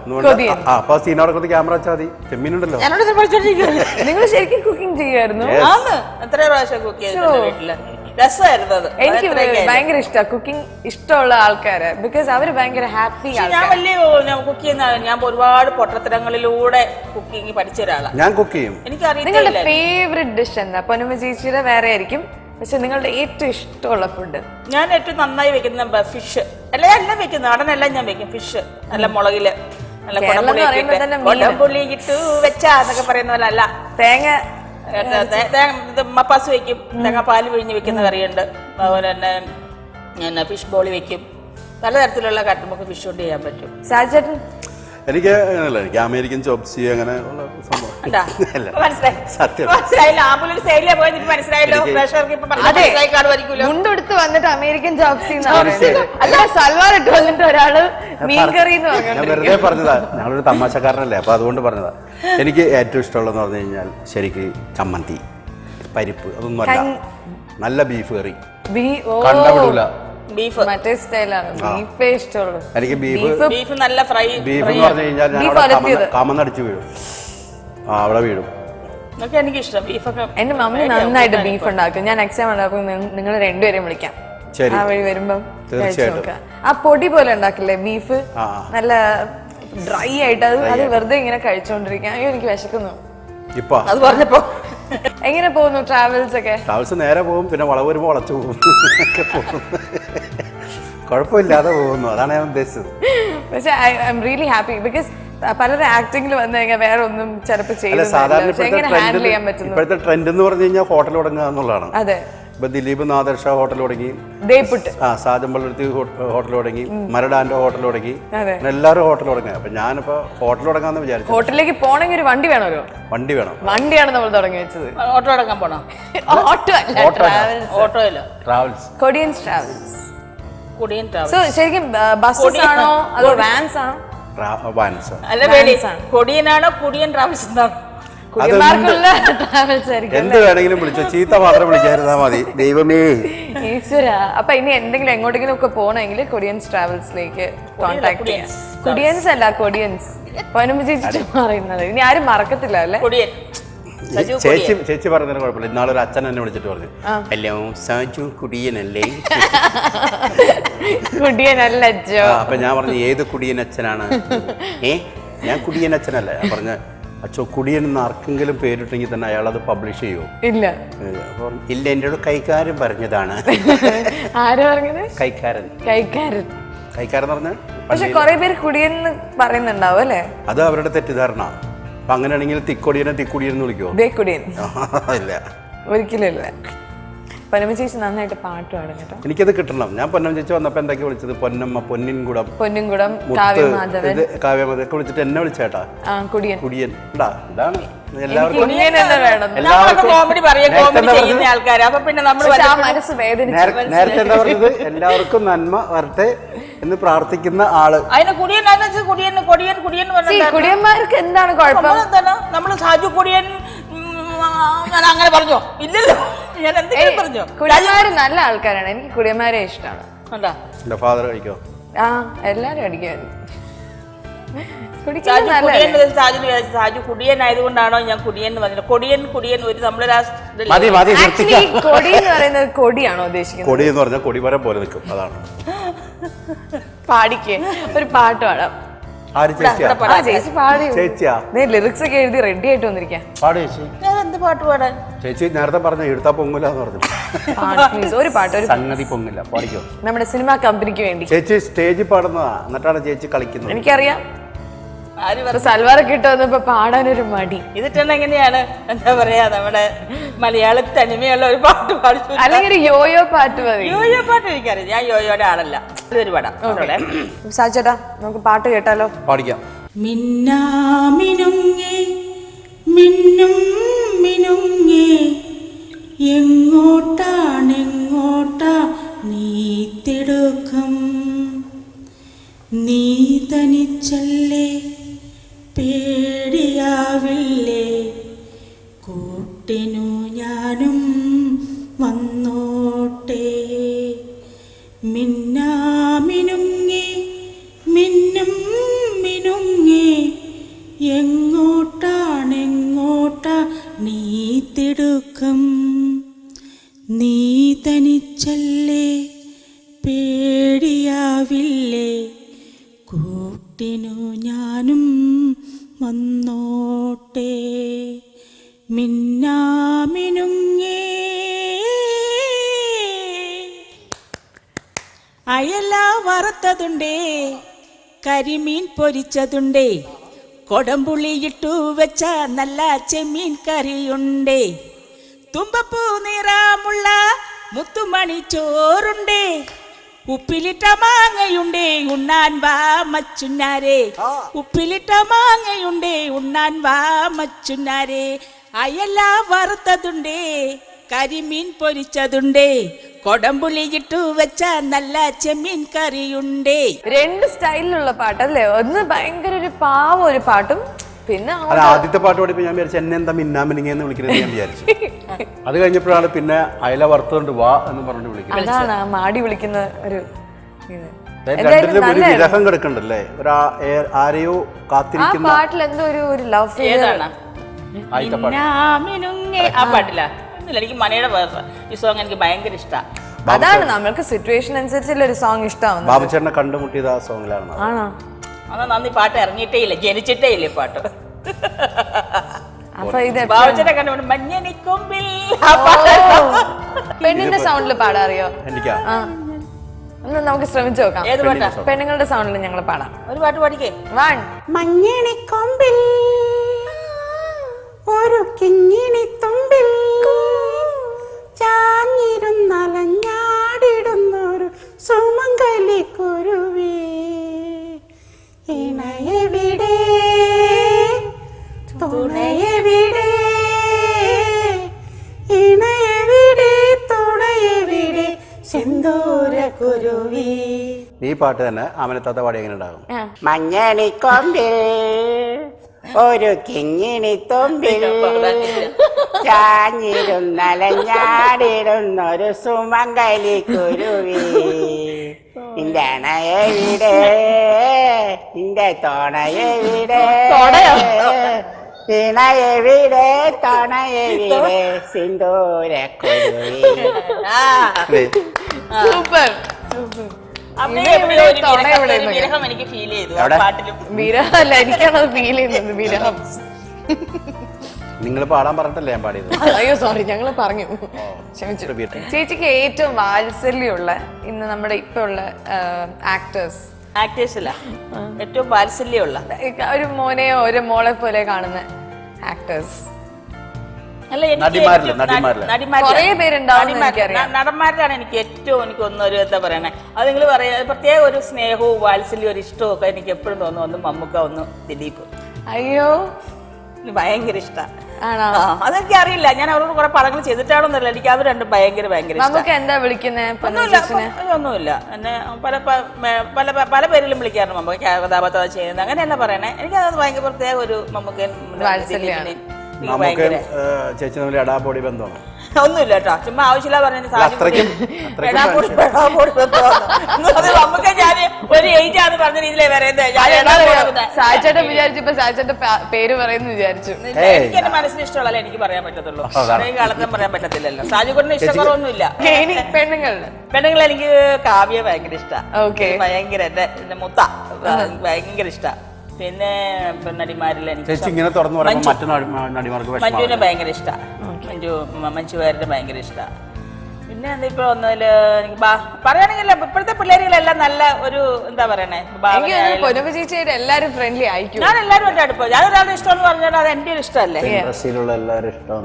അപ്പൊ സീനോടെ ക്യാമറ വെച്ചാൽ മതി. ചെമ്മീനുണ്ടല്ലോ. നിങ്ങൾ ശരിക്കും കുക്കിംഗ് ചെയ്യുമായിരുന്നു? എത്ര പ്രാവശ്യം കുക്ക് ചെയ്തിട്ടുണ്ട് വീട്ടില്. രസമായിരുന്നു അത്. എനിക്ക് ഭയങ്കര ഇഷ്ടമാണ് കുക്കിംഗ് ഇഷ്ടമുള്ള ആൾക്കാര്. ബിക്കോസ് അവര് ഭയങ്കര ഹാപ്പി. ഞാൻ കുക്ക് ചെയ്യുന്ന ഞാൻ ഒരുപാട് പൊട്ടത്തരങ്ങളിലൂടെ കുക്കിംഗ് പഠിച്ച ഒരാളാണ്. ഞാൻ കുക്ക് ചെയ്യും. എനിക്കറിയാം. നിങ്ങളുടെ ഫേവറേറ്റ് ഡിഷ് എന്താ? പൊന്നമ്മ ചേച്ചിയുടെ വേറെ ആയിരിക്കും, പക്ഷെ നിങ്ങളുടെ ഏറ്റവും ഇഷ്ടമുള്ള ഫുഡ്? ഞാൻ ഏറ്റവും നന്നായി വെക്കുന്ന ഫിഷ്. എല്ലാം വെക്കും, നാടനെല്ലാം ഞാൻ വെക്കും. ഫിഷ് നല്ല മുളകില്, നല്ല കുടംപുളി ഇട്ടു വെച്ചാന്നൊക്കെ പറയുന്ന പോലെ അല്ല. തേങ്ങ മപ്പാസ് വെക്കും, തേങ്ങാപ്പാൽ പിഴിഞ്ഞ് വെക്കുന്ന കറിയുണ്ട്. അതുപോലെ തന്നെ ഞാൻ ഫിഷ് ബോളി വെക്കും. പലതരത്തിലുള്ള നമുക്ക് ഫിഷ് കൊണ്ട് ചെയ്യാൻ പറ്റും. സാജേട്ടൻ? എനിക്ക് അമേരിക്കൻ ചോപ്സി അങ്ങനെ ഉള്ള സംഭവം മുണ്ടെടുത്ത് വന്നിട്ട് അമേരിക്കൻ ചോപ്സി അല്ല സൽവാർ ഇട്ട് വന്നിട്ട് ഒരാള് മീൻകറി ഞാൻ വെറുതെ പറഞ്ഞതാ. ഞങ്ങളൊരു തമാശക്കാരനല്ലേ, അപ്പൊ അതുകൊണ്ട് പറഞ്ഞതാ. എനിക്ക് ഏറ്റവും ഇഷ്ടമുള്ളതെന്ന് പറഞ്ഞു കഴിഞ്ഞാൽ ശരിക്ക് ചമ്മന്തി, പരിപ്പ്, അതൊന്നും അല്ല, നല്ല ബീഫ് കറി. കണ്ടവിടൂല. ബീഫ് മറ്റേ സ്റ്റൈലാണ്. ബീഫേ ഇഷ്ടമുള്ളൂ എനിക്ക്. ബീഫ് നല്ല ഫ്രൈ. ബീഫ് എന്ന് പറഞ്ഞു കഴിഞ്ഞാൽ ഞാൻ കമന്നടിച്ച് വീഴും. അവിടെ വീഴും. എനിക്ക് ഇഷ്ടം ബീഫൊക്കെ. എന്റെ മമ്മി നന്നായിട്ട് ബീഫ് ഉണ്ടാക്കും. ഞാൻ എക്സാം ഉണ്ടാക്കും, നിങ്ങൾ രണ്ടുപേരെയും വിളിക്കാം. ആ വഴി വരുമ്പം ആ പൊടി പോലെ ഉണ്ടാക്കില്ലേ ബീഫ്, നല്ല ഡ്രൈ ആയിട്ട്. അത് വെറുതെ ഇങ്ങനെ കഴിച്ചോണ്ടിരിക്കാൻ അയ്യോ എനിക്ക് വിശക്കുന്നു ഇപ്പൊ. അത് പറഞ്ഞപ്പോ എങ്ങനെ പോകുന്നു ട്രാവൽസ് ഒക്കെ? ട്രാവൽസ് നേരെ പോകും, പിന്നെ വളവ് വരുമ്പോൾ വളച്ചു പോകും. കുഴപ്പമില്ലാതെ പോകുന്നു, അതാണ് ഞാൻ ഉദ്ദേശിച്ചത്. പക്ഷെ I am really happy because പലരും ആക്ടിംഗിൽ വന്നു കഴിഞ്ഞാൽ വേറെ ഒന്നും ചിലപ്പോൾ ഇപ്പോഴത്തെ ട്രെൻഡ് എന്ന് പറഞ്ഞു കഴിഞ്ഞാൽ ഹോട്ടൽ തുടങ്ങുക എന്നുള്ളതാണ്. അതെ. ഇപ്പൊ ദിലീപ് നാദർഷ ഹോട്ടൽ തുടങ്ങി, സാജൻ പള്ളുരുത്തി ഹോട്ടൽ തുടങ്ങി, മരടാന്റെ ഹോട്ടൽ തുടങ്ങി, എല്ലാവരും ഹോട്ടൽ തുടങ്ങി. അപ്പൊ ഞാനിപ്പോ ഹോട്ടൽ തുടങ്ങാന്ന് വിചാരിച്ചു. ഹോട്ടലിലേക്ക് പോണെങ്കിൽ ഒരു വണ്ടി വേണമല്ലോ. വണ്ടി വേണം. വണ്ടിയാണ് നമ്മൾ തുടങ്ങി വെച്ചത്. ഓട്ടോ തുടങ്ങാൻ പോണോ? ഓട്ടോ അല്ല, ഓട്ടോയില്ല, travels. Kodiyan's travels. Kodiyan travels. So ശരിക്കും ബസ്സസ് ആണോ അതോ വാൻസ് ആണോ? വാൻസ്. അല്ല, കൊടിയനാണോ കുടിയൻ ട്രാവൽസ് എന്നാണോ? എന്ത് വേണമെങ്കിലും വിളിച്ചോ, ചീത്ത മാത്രം വിളിക്കാതിരുന്നാ മതി. ദൈവമേ ഈശ്വര. അപ്പൊ ഇനി എന്തെങ്കിലും എങ്ങോട്ടെങ്കിലും ഒക്കെ പോകണമെങ്കിൽ കൊടിയൻസ് ട്രാവൽസിലേക്ക് കോൺടാക്ട് ചെയ്യാം. കൊടിയൻസ് അല്ല, കൊടിയൻസ്. പൊന്നമ്മ ചേച്ചി പറയുന്നത് ഇനി ആരും മറക്കത്തില്ല അല്ലേ? ചേച്ചി പറഞ്ഞതിന് കുഴപ്പമില്ല. ഇന്നാളൊരു അച്ഛൻ എന്നെ വിളിച്ചിട്ട് പറഞ്ഞു, ഹലോ സാജു കുടിയനല്ലേ? കുടിയനല്ല. അപ്പൊ ഞാൻ പറഞ്ഞു ഏത് കുടിയൻ അച്ഛനാണ്? ഞാൻ കുടിയൻ അച്ഛനല്ല. ഞാൻ പറഞ്ഞ അച്ഛോ കുടിയൻ എന്ന് ആർക്കെങ്കിലും പേരിട്ടെങ്കിൽ തന്നെ അയാൾ അത് പബ്ലിഷ് ചെയ്യുമോ? ഇല്ല. ഇല്ല, എൻ്റെ ഒരു കൈക്കാരൻ പറഞ്ഞതാണ്. ആര് പറഞ്ഞത്? കൈക്കാരൻ. കൈക്കാരൻ. കൈക്കാരൻ പറഞ്ഞാൽ പക്ഷെ കുറെ പേര് കുടിയൻ പറയുന്നുണ്ടാവും അല്ലേ? അത് അവരുടെ തെറ്റിദ്ധാരണ. അപ്പൊ അങ്ങനെയാണെങ്കിൽ തിക്കൊടിയനെ തിക്കുടിയൻ എന്ന് വിളിക്കുമോ? ഇല്ല, ഒരിക്കലും ഇല്ല. പൊന്നമ്മ ചേച്ചി നന്നായിട്ട് പാട്ട് പാടും കേട്ടോ. എനിക്കത് കിട്ടണം. ഞാൻ പൊന്നമ്മ ചേച്ചി വന്നപ്പോ എന്തൊക്കെ വിളിച്ചത്? പൊന്നമ്മ, പൊന്നിൻകുടം, കാവ്യമാധവൊക്കെ വിളിച്ചിട്ട് എന്നെ വിളിച്ചേട്ടാ കുടിയൻ. കുടിയൻ ഇതാണ് എല്ലാവർക്കും. നേരത്തെ എന്താ പറഞ്ഞത്? എല്ലാവർക്കും നന്മ വരട്ടെ എന്ന് പ്രാർത്ഥിക്കുന്ന ആള്. കുടിയന്മാർക്ക് എന്താണ് കുഴപ്പം? നമ്മള് സാജു കുടിയൻ അങ്ങനെ പറഞ്ഞോ? ഇല്ലല്ലോ, ഞാൻ എന്തെങ്കിലും പറഞ്ഞോ? കുടിയന്മാര് നല്ല ആൾക്കാരാണ്. എനിക്ക് കുടിയന്മാരെ ഇഷ്ടമാണ്. എന്റെ ഫാദർ കഴിക്കോ? ആ, എല്ലാരും അടിക്കുമായിരുന്നു. സാജു കുടിയൻ ആയതുകൊണ്ടാണോ ഞാൻ കുടിയൻ എന്ന് പറഞ്ഞത്? കൊടിയൻ ഒരു നമ്മുടെ കൊടി എന്ന് പറയുന്നത് കൊടിയാണോ ഉദ്ദേശിക്കുന്നത്? കൊടി എന്ന് പറഞ്ഞാൽ കൊടിമരം പോലെ നിൽക്കും, അതാണ്. പാടിക്കേ ഒരു പാട്ട് പാടാം. ലിറിക്സ് ഒക്കെ എഴുതി റെഡി ആയിട്ട് വന്നിരിക്കാം. ചേച്ചി നേരത്തെ പറഞ്ഞ എടുത്താ പൊങ്ങില്ല എന്ന് പറഞ്ഞു. ഒരു പാട്ട്, ഒരു സംഗതി പൊങ്ങില്ല, പാടിക്കോ. നമ്മുടെ സിനിമാ കമ്പനിക്ക് വേണ്ടി. ചേച്ചി സ്റ്റേജിൽ പാടുന്നതാ, എന്നിട്ടാണ് ചേച്ചി കളിക്കുന്നത്. എനിക്കറിയാം. സൽവാറൊക്കെ ഇട്ട് വന്നപ്പോ പാടാനൊരു മടി. ഇതിട്ടാണ് എങ്ങനെയാണ് എന്താ പറയാ, നമ്മുടെ മലയാള തനിമയുള്ള ഒരു പാട്ട് പാടിച്ചു. അല്ലെങ്കിൽ ഒരു യോയോ പാട്ട് മതി. യോയോ പാട്ട് എനിക്കറിയാം, ഞാൻ യോയോയുടെ ആളല്ല. ഒരു പാടാം. സാജേട്ടാ നമുക്ക് പാട്ട് കേട്ടാലോ? പാടിക്കാം. മിന്നാമിനുങ്ങേ മിന്നും മിനുങ്ങേ എങ്ങോട്ടാണെങ്ങോട്ടാ നീ തിടുക്കം തനിച്ചല്ലേ പേടിയാവില്ലേ കൂട്ടിനു ഞാനും വന്നോട്ടെ മിന്നാമിനുങ്ങി മിന്നും മിനുങ്ങി എങ്ങോട്ടാണെങ്ങോട്ടാ നീ തിടുക്കം നീ തനിച്ചല്ലേ പേടിയാവില്ലേ കൂട്ടിനു ഞാനും വന്നോട്ടെ മിന്നാമിനുങ്ങേ അയല വറുത്തതുണ്ടേ കരിമീൻ പൊരിച്ചതുണ്ടേ കൊടംപുളിയിട്ടു വെച്ച നല്ല ചെമ്മീൻ കറിയുണ്ടേ തുമ്പപ്പൂ നിറമുള്ള മുത്തുമണി ചോറുണ്ടേ ഉപ്പിലിട്ട മാങ്ങയുണ്ടേ ഉണ്ണാൻ വാ മച്ചുന്നാരേ ഉപ്പിലിട്ട മാങ്ങയുണ്ടേ ഉണ്ണാൻ വാ മച്ചുന്നാരേ അയല വറുത്തതുണ്ടേ കരിമീൻ പൊരിച്ചതുണ്ടേ കൊടംപുളിയിട്ടു വെച്ച നല്ല ചെമ്മീൻ കറിയുണ്ടേ. രണ്ട് സ്റ്റൈലിലുള്ള പാട്ട് അല്ലേ? ഒന്ന് ഭയങ്കര ഒരു പാവ ഒരു പാട്ടും പിന്നെ ആദ്യത്തെ പാട്ട് പാടിയപ്പോ ഞാൻ വിചാരിച്ചു എന്നെ എന്താ മിന്നാമിനിങ്ങെന്ന് വിളിക്കുന്നത് ഞാൻ വിചാരിച്ചു. അത് കഴിഞ്ഞപ്പോഴാണ് പിന്നെ അയല വറുത്തുകൊണ്ട് വാ എന്ന് പറഞ്ഞു വിളിക്കുന്നത്. അതാണ് മാടി വിളിക്കുന്ന ഒരു രണ്ടിലും ഒരു വിരഹം കിടക്കണ്ടല്ലേ, ആരെയോ കാത്തിരിക്കുന്ന പാട്ടിൽ എന്തോ ഒരു ലവ് ഏതാണ് ആ പാട്ടില്ല. എനിക്ക് മനയുടെ ഈ സോങ് എനിക്ക് ഭയങ്കര ഇഷ്ടമാണ്. അതാണ് നമ്മൾക്ക് സിറ്റുവേഷൻ അനുസരിച്ചുള്ള ഒരു സോങ് ഇഷ്ടമാവുന്നത്. ബാബുചേട്ടനെ കണ്ടുമുട്ടിയത് ആ സോങ്ങിലാണ്. ആണോ? അതാ നന്ദി പാട്ട് ഇറങ്ങിയിട്ടേ ഇല്ല, ജനിച്ചിട്ടേ ഇല്ല പാട്ട്. അപ്പൊ ഇത് ബാബുചേട്ടനെ കണ്ടുമുട്ടി മഞ്ഞണിക്കൊമ്പിൽ പെണ്ണിന്റെ സൗണ്ടിൽ പാടാറിയോ? എനിക്കാ ഒന്ന് നമുക്ക് ശ്രമിച്ചു നോക്കാം. ഏത് പാട്ടാ? പെണ്ണുങ്ങളുടെ സൗണ്ടിൽ ഞങ്ങൾ പാടാം. ഒരു പാട്ട് പാടിക്കേ. മഞ്ഞണിക്കൊമ്പിൽ ഒരു കിങ്ങിണിത്തുമ്പിൽ ചാഞ്ഞിരുന്നലഞ്ഞാടിടുന്നൊരു സുമംഗലി കുരുവി ഇണയെവിടെ തുണയെവിടെ ഇണയെവിടെ തുണയെവിടെ സിന്ദൂര കുരുവി. ഈ പാട്ട് തന്നെ ആമനത്താത്ത പാടി എങ്ങനെ ഉണ്ടാകും? മഞ്ഞണിക്കൊമ്പിൽ ഒരു കിങ്ങിണി തുമ്പിൽ ചാഞ്ഞിരുന്നലഞ്ഞാടിടുന്നൊരു സുമംഗലി കുരുവി നിന്റെ അണയെവിടെ നിന്റെ തോണയെവിടെ ഇണയെവിടെ തോണയെവിടെ സിന്ദൂര കുരുവി. സൂപ്പർ. വിരഹം എനിക്ക് ഫീൽ ചെയ്തു ആ പാട്ടിലും. വിരഹമല്ല, എനിക്കാണത് ഫീൽ ചെയ്യുന്നത്. വിരഹം നിങ്ങൾ പാടാൻ പറഞ്ഞിട്ടല്ലേ ഞാൻ പാടിയത്? അയ്യോ സോറി, ഞങ്ങൾ പറഞ്ഞു, ക്ഷമിച്ചു. ചേച്ചിക്ക് ഏറ്റവും വാത്സല്യമുള്ള ഇന്ന് നമ്മുടെ ഇപ്പൊ ഉള്ള ആക്ടേഴ്സില്ല ഏറ്റവും വാത്സല്യമുള്ള ഒരു മോനെയോ ഒരു മോളെ പോലെ കാണുന്ന ആക്ടേഴ്സ്? നടന്മാരിലാണ് എനിക്ക് ഏറ്റവും എനിക്കൊന്നൊരു എന്താ പറയണേ, അത് നിങ്ങൾ പറയാ പ്രത്യേക ഒരു സ്നേഹവും വാത്സല്യവും ഒരു ഇഷ്ടവും ഒക്കെ എനിക്ക് എപ്പോഴും തോന്നുന്നു. ഒന്ന് മമ്മൂക്ക, ഒന്ന് ദിലീപ്. അയ്യോ ഭയങ്കര ഇഷ്ടമാണ്. അതെനിക്ക് അറിയില്ല, ഞാൻ അവരോട് കുറെ പടങ്ങൾ ചെയ്തിട്ടാണോന്നറിയില്ല, എനിക്ക് അവർ രണ്ടും ഭയങ്കര എന്താ വിളിക്കുന്നത്? ഒന്നുമില്ല, എന്നെ പല പല പല പേരിലും വിളിക്കാറുണ്ട്. മമ്മൂക്ക കഥാപാത്രം ചെയ്യുന്നത് അങ്ങനെയല്ല പറയണേ. എനിക്ക് അത് ഭയങ്കര പ്രത്യേക ഒരു മമ്മൂക്കൻ ചേച്ചി തമ്മിൽ എടാപ്പൊടി ബന്ധമാണ്? ഒന്നുമില്ല കേട്ടോ, ചുമ്മാ ആവശ്യമില്ല പറഞ്ഞു. നമുക്ക് ഞാൻ ഒരു ഏജ് ആണ് പറഞ്ഞ രീതിയിലേ സായിച്ചേട്ടൻ വിചാരിച്ചപ്പോ സായിച്ചേട്ടൻ പേര് പറയുന്നു വിചാരിച്ചു. എനിക്ക് എന്റെ മനസ്സിന് ഇഷ്ടമുള്ള എനിക്ക് പറയാൻ പറ്റത്തുള്ളൂ, കാലത്തും പറയാൻ പറ്റത്തില്ലല്ലോ. സാജുകൂടിന് ഇഷ്ടക്കുറവൊന്നുമില്ല. പെണ്ണുങ്ങൾ എനിക്ക് കാവ്യ ഭയങ്കര ഇഷ്ടമാണ്, ഭയങ്കര എന്റെ മുത്ത ഭയങ്കര ഇഷ്ടമാണ്. പിന്നെ നടിമാരിൽ എനിക്ക് മഞ്ജുവിനെ ഭയങ്കര ഇഷ്ടമാണ്, മഞ്ജു വാര്യരെ ഭയങ്കര ഇഷ്ടമാണ്. പിന്നെ ഇപ്പൊ ഒന്നില് എനിക്ക് പറയുകയാണെങ്കിൽ ഇപ്പോഴത്തെ പിള്ളേരുകളെല്ലാം നല്ല ഒരു എന്താ പറയണേ, എല്ലാരും ഫ്രണ്ട്ലി ആയിരിക്കും. ഞാൻ എല്ലാവരും എന്റെ അടുപ്പം, ഞാൻ ഒരാളുടെ ഇഷ്ടം എന്ന് പറഞ്ഞാൽ അത് എന്റെ ഒരു ഇഷ്ടമല്ലേ. ഇൻട്രസ്റ്റിലുള്ള എല്ലാവരും ഇഷ്ടം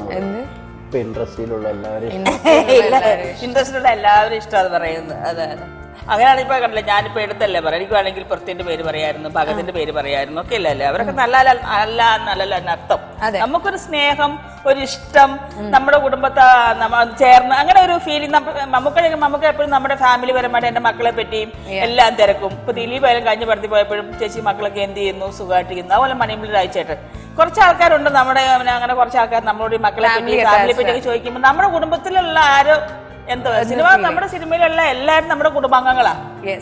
ഇൻട്രസ്റ്റിലുള്ള എല്ലാവരും ഇഷ്ടം അത് പറയുന്നത്. അതാണ് അങ്ങനെയാണ് ഇപ്പൊ കണ്ടില്ല, ഞാനിപ്പോ എടുത്തല്ലേ പറയാം. എനിക്ക് വേണമെങ്കിൽ പ്രത്യന്റെ പേര് പറയായിരുന്നു, ഭഗത്തിന്റെ പേര് പറയായിരുന്നു, ഒക്കെ ഇല്ലല്ലേ. അവരൊക്കെ നല്ല അർത്ഥം. നമുക്കൊരു സ്നേഹം, ഒരു ഇഷ്ടം, നമ്മുടെ കുടുംബത്തെ ചേർന്ന് അങ്ങനെ ഒരു ഫീലിംഗ് നമുക്ക് എപ്പോഴും നമ്മുടെ ഫാമിലി പരമായിട്ട് എന്റെ മക്കളെ പറ്റിയും എല്ലാം തിരക്കും. ഇപ്പൊ ദിലീപായാലും കഴിഞ്ഞ പടത്തിൽ പോയപ്പോഴും ചേച്ചി മക്കളൊക്കെ എന്ത് ചെയ്യുന്നു, സുഖമായിട്ടിരിക്കുന്നു. അതുപോലെ മണിമുള്ള രാജേട്ടൻ, കുറച്ച് ആൾക്കാരുണ്ട് നമ്മുടെ അങ്ങനെ കുറച്ച് ആൾക്കാർ നമ്മളോട് മക്കളെ പറ്റി ഫാമിലിയെ പറ്റിയൊക്കെ ചോദിക്കുമ്പോൾ നമ്മുടെ കുടുംബത്തിലുള്ള ആരോ എന്തോ സിനിമ, നമ്മുടെ സിനിമയിലുള്ള എല്ലാവരും നമ്മുടെ കുടുംബാംഗങ്ങളാ.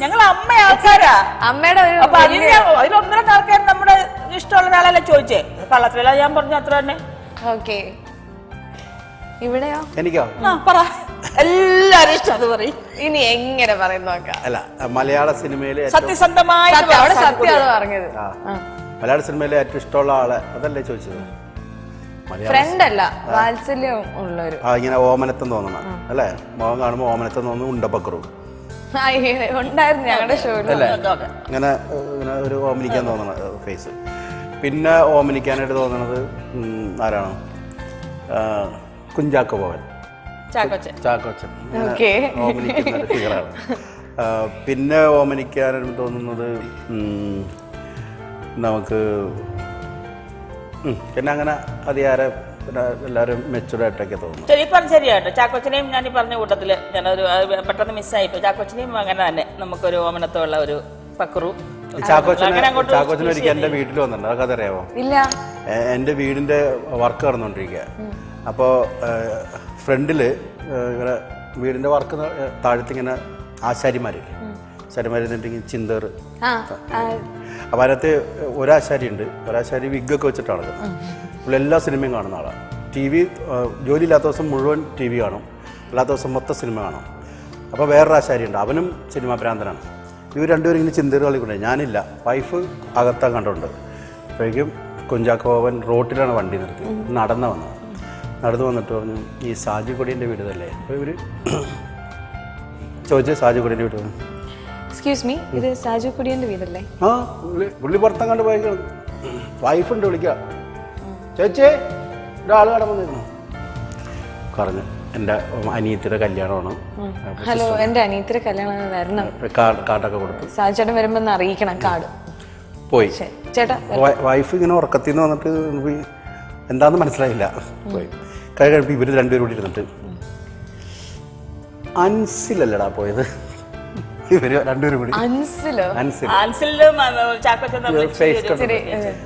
ഞങ്ങൾ അമ്മ ആൾക്കാരാ. അമ്മയുടെ അപ്പൊ അതിൽ 1-2 ആൾക്കാർ നമ്മുടെ ഇഷ്ടമുള്ള ഒരാളല്ലേ ചോദിച്ചേ. കള്ളത്തിലല്ല ഞാൻ പറഞ്ഞു, അത്ര തന്നെ. ഓക്കെ, ഇവിടെയോ? എനിക്കോ? പറ, എല്ലാരും ഇഷ്ടം അത് പറയും. ഇനി എങ്ങനെ പറയുന്നു നോക്കാം. അല്ല, മലയാള സിനിമയിലെ സത്യസന്ധമായി അവിടെ സത്യമാണ് പറഞ്ഞത്. മലയാള സിനിമയിലെ ഏറ്റവും ഇഷ്ടമുള്ള ആളെ അതല്ലേ ചോദിച്ചത്? ഫ്രണ്ട് അല്ല, വാത്സല്യം ഉള്ളൊരു. ഇങ്ങനെ ഓമനത്തെന്ന് തോന്നണം അല്ലേ? മുഖം കാണുമ്പോൾ ഓമനത്തെന്ന് തോന്നുന്നു. ഉണ്ടപ്പക്കറും ഉണ്ടായിരുന്നു ഞങ്ങളുടെ ഷോയിൽ അല്ലേ? ഇങ്ങനെ ഒരു ഓമനിക്കാൻ തോന്നണ ഫേസ്. പിന്നെ ഓമനിക്കാനായിട്ട് തോന്നണത് ആരാണ്? കുഞ്ചാക്കോ ബോബൻ, ചാക്കോച്ചൻ ഓമനിക്കുന്ന ഫിഗറാണ്. പിന്നെ ഓമനിക്കാനായിട്ട് തോന്നുന്നത് നമുക്ക് പിന്നെ അങ്ങനെ അതിയാരെ എല്ലാവരും മെച്ചൂർഡായിട്ടൊക്കെ തോന്നുന്നു. ശരിയാട്ടോ. ചാക്കോച്ചനെയും ഞാൻ ഈ പറഞ്ഞ കൂട്ടത്തില് ഞാനൊരു പെട്ടെന്ന് മിസ്സായിപ്പോ. ചാക്കോച്ചനെയും അങ്ങനെ തന്നെ നമുക്കൊരു ഓമനത്തുള്ള ഒരു പക്രു. ചാക്കോച്ചൻ ഒരിക്കൽ എന്റെ വീട്ടിൽ വന്നിട്ടുണ്ട്. അതൊക്കെ അതറിയാമോ? ഇല്ല. എന്റെ വീടിന്റെ വർക്ക് നടന്നുകൊണ്ടിരിക്കുക. അപ്പോൾ ഫ്രണ്ടില് ഇങ്ങനെ വീടിന്റെ വർക്ക് താഴത്തിങ്ങനെ ആശാരിമാര് നിന്നിട്ടുണ്ടെങ്കിൽ ചിന്തേറ്. അപ്പം അതിനകത്ത് ഒരാശാരി ഉണ്ട്. ഒരാശാരി വിഗ്ഗൊക്കെ വെച്ചിട്ടാണ് പുള്ളി എല്ലാ സിനിമയും കാണുന്ന ആളാണ്. ജോലി ഇല്ലാത്ത ദിവസം മുഴുവൻ TV കാണും, അല്ലാത്ത ദിവസം മൊത്തം സിനിമ കാണും. അപ്പോൾ വേറൊരു ആശാരി ഉണ്ട്, അവനും സിനിമാ ഭ്രാന്തനാണ്. ഇവർ രണ്ടുപേരും ഇങ്ങനെ ചിന്തേറ് കളിക്കൊണ്ടേ. ഞാനില്ല, വൈഫ് അകത്താൻ കണ്ടുണ്ട്. അപ്പോഴേക്കും കുഞ്ചാക്കോ ബോബൻ റോട്ടിലാണ് വണ്ടി നിർത്തി നടന്നു വന്നിട്ട് പറഞ്ഞു, ഈ സാജു കൊടിയൻ്റെ വീട് തന്നെ. അപ്പോൾ ഇവർ ചോദിച്ചു, സാജു കൊടിയൻ്റെ വീട്. എക്സ്ക്യൂസ് മീ, ഇത് സാജു കുടിയന്റെ വീടല്ലേ? ആ, പുള്ളി പുറത്തം കണ്ട് പോയിക്കണം. വൈഫുണ്ട്, വിളിക്കാം. ചേച്ചി ഒരാൾ കടന്നു പറഞ്ഞു, എൻ്റെ അനിയത്തിയുടെ കല്യാണമാണ്. ഹലോ, എൻ്റെ അനിയത്തിയുടെ കല്യാണം വരണം. കാർഡൊക്കെ കൊടുത്തു. സാജുചേട്ടൻ വരുമ്പോ അറിയിക്കണം. കാർഡ് പോയി. ചേട്ടാ, വൈഫ് ഇങ്ങനെ ഉറക്കത്തിൽ നിന്ന് വന്നിട്ട് എന്താന്ന് മനസ്സിലായില്ല. പോയി കഴിയുമ്പോൾ ഇവർ രണ്ടുപേരും കൂടി ഇരുന്നിട്ട്, അൻസിലല്ലടാ പോയത്. ഇവര് രണ്ടുപേരും കൂടി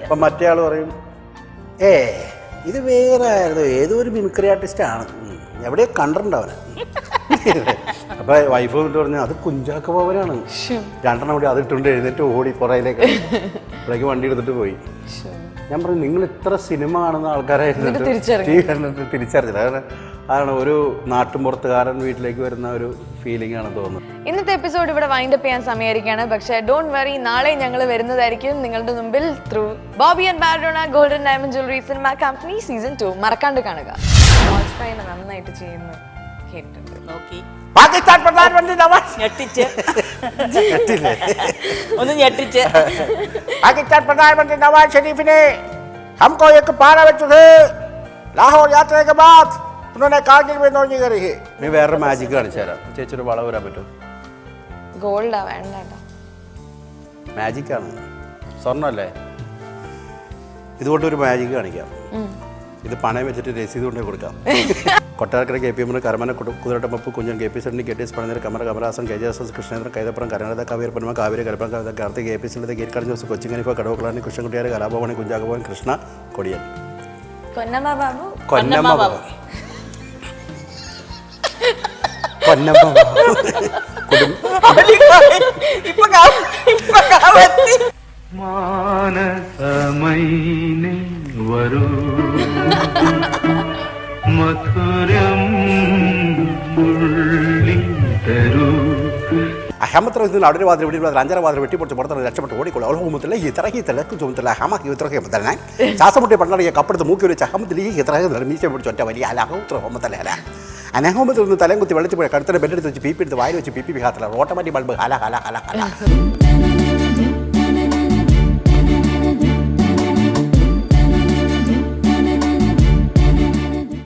അപ്പൊ മറ്റേ ആള് പറയും, ഇത് വേറെ ആയിരുന്നു, ഏതോ ഒരു മിമിക്രി ആർട്ടിസ്റ്റ് ആണ്, എവിടെയോ കണ്ടിട്ടുണ്ട് അവനെ. അപ്പൊ വൈഫ് കൊണ്ട് പറഞ്ഞു, അത് കുഞ്ചാക്കോ ബോബനാണ്. രണ്ടെണ്ണം കൂടി അതിട്ടുണ്ട് എഴുന്നേറ്റ് ഓടി പുറയിലേക്ക്. അപ്പോഴേക്ക് വണ്ടി എടുത്തിട്ട് പോയി. ഞാൻ പറഞ്ഞു, നിങ്ങൾ ഇത്ര സിനിമ കാണുന്ന ആൾക്കാരായിരുന്നു തിരിച്ചറിഞ്ഞില്ല. അതാണ് ഒരു നാട്ടുമ്പുറത്തുകാരൻ വീട്ടിലേക്ക് വരുന്ന ഒരു ഫീലിംഗ് ആണ് തോന്നുന്നത്. ഇന്നത്തെ എപ്പിസോഡ് ഇവിടെ വൈൻഡ് അപ്പ് ചെയ്യാൻ സമയമായിരിക്കാണ്. പക്ഷേ ഡോണ്ട് വറി, നാളെ ഞങ്ങൾ വരുന്നതായിരിക്കും നിങ്ങളുടെ മുമ്പിൽ through Bobby and Maradona golden diamond jewellery cinema company season 2. മറക്കാണ്ട് കാണുക. നന്നായിട്ട് ചെയ്യുന്നു കേട്ടിട്ടുണ്ട്. നോക്കി പാകിസ്ഥാൻ പ്രധാനമന്ത്രി നവാസ് പാകിസ്ഥാൻ പ്രധാനമന്ത്രി നവാസ് शरीफ ने हमको एक पारा വെച്ചു लाहौर यात्रा के बाद उन्होंने कारगिल में नौकरी करी है. നീ വേറെ മാജിക് കാണിച്ചു തരാം. ചേച്ചി ഒരു വള വരാൻ പറ്റും? ഗോൾഡാ വേണ്ട, മാജിക്കാണ്, സ്വർണ്ണല്ലേ. ഇതുകൊണ്ടൊരു മാജിക് കാണിക്കാം. ഇത് പണയം വെച്ചിട്ട് രസീത് കൊണ്ടേ കൊടുക്കാം. കൊട്ടാരക്കര KPM കരമന കുതിരട്ടമപ്പ് കുഞ്ഞൻ KP സെന്റി KTS പണിനീർ കമര കമലാസൻ KJS കൃഷ്ണേന്ദ്രൻ കൈതപ്പുറം കരുണത കാവേരി പന്മ കാവേരി കലപ്പുറം കവിത കാർത്തിക് KP സെന്റി ഗീർക്കട ജോസ് കൊച്ചിങ്ങനിഫ കടവക്കളാണി കൃഷ്ണൻകുട്ടിയാർ കലാഭവണി കുഞ്ചാക്കോവൻ കൃഷ്ണ കൊടിയൻ കൊന്നമ്മ ബാബു മാനസമൈനെ വരൂ മധുരം തരൂ. അഹമ്മത്തിൽ അവിടെ വാതിൽ വെടി 5 വാതിൽ വെട്ടിപ്പൊടിച്ച് പുറത്ത് രക്ഷപ്പെട്ട് ഓടിക്കൊള്ളു. അവഹുമത്തില്ല ഇത്രയും തിലക്കും ചുമത്തില്ല ഹമക്ക് ഇത്രയും തന്നെ ശ്വാസമുട്ടി പണ്ടാടിയ കപ്പെടുത്ത് മൂക്കി വെച്ച് അഹമ്മത്തിൽ ഈ ഇത്രയും മീശ പിടിച്ച് ഒറ്റ വലിയ അലഹൂത്ര ഹോമത്തല്ല അല്ല അനഹോമത്തിൽ നിന്ന് തലം കുത്തി വെള്ളത്തിൽ പോയി കടുത്തന്നെ ബെല്ലെടുത്ത് വെച്ച് പീപ്പി എടുത്ത് വായിൽ വെച്ച് പീപ്പി ഹാത്തല ഓട്ടോമാറ്റിക് ബൾബ് ഹല ഹല ഹല ഹല.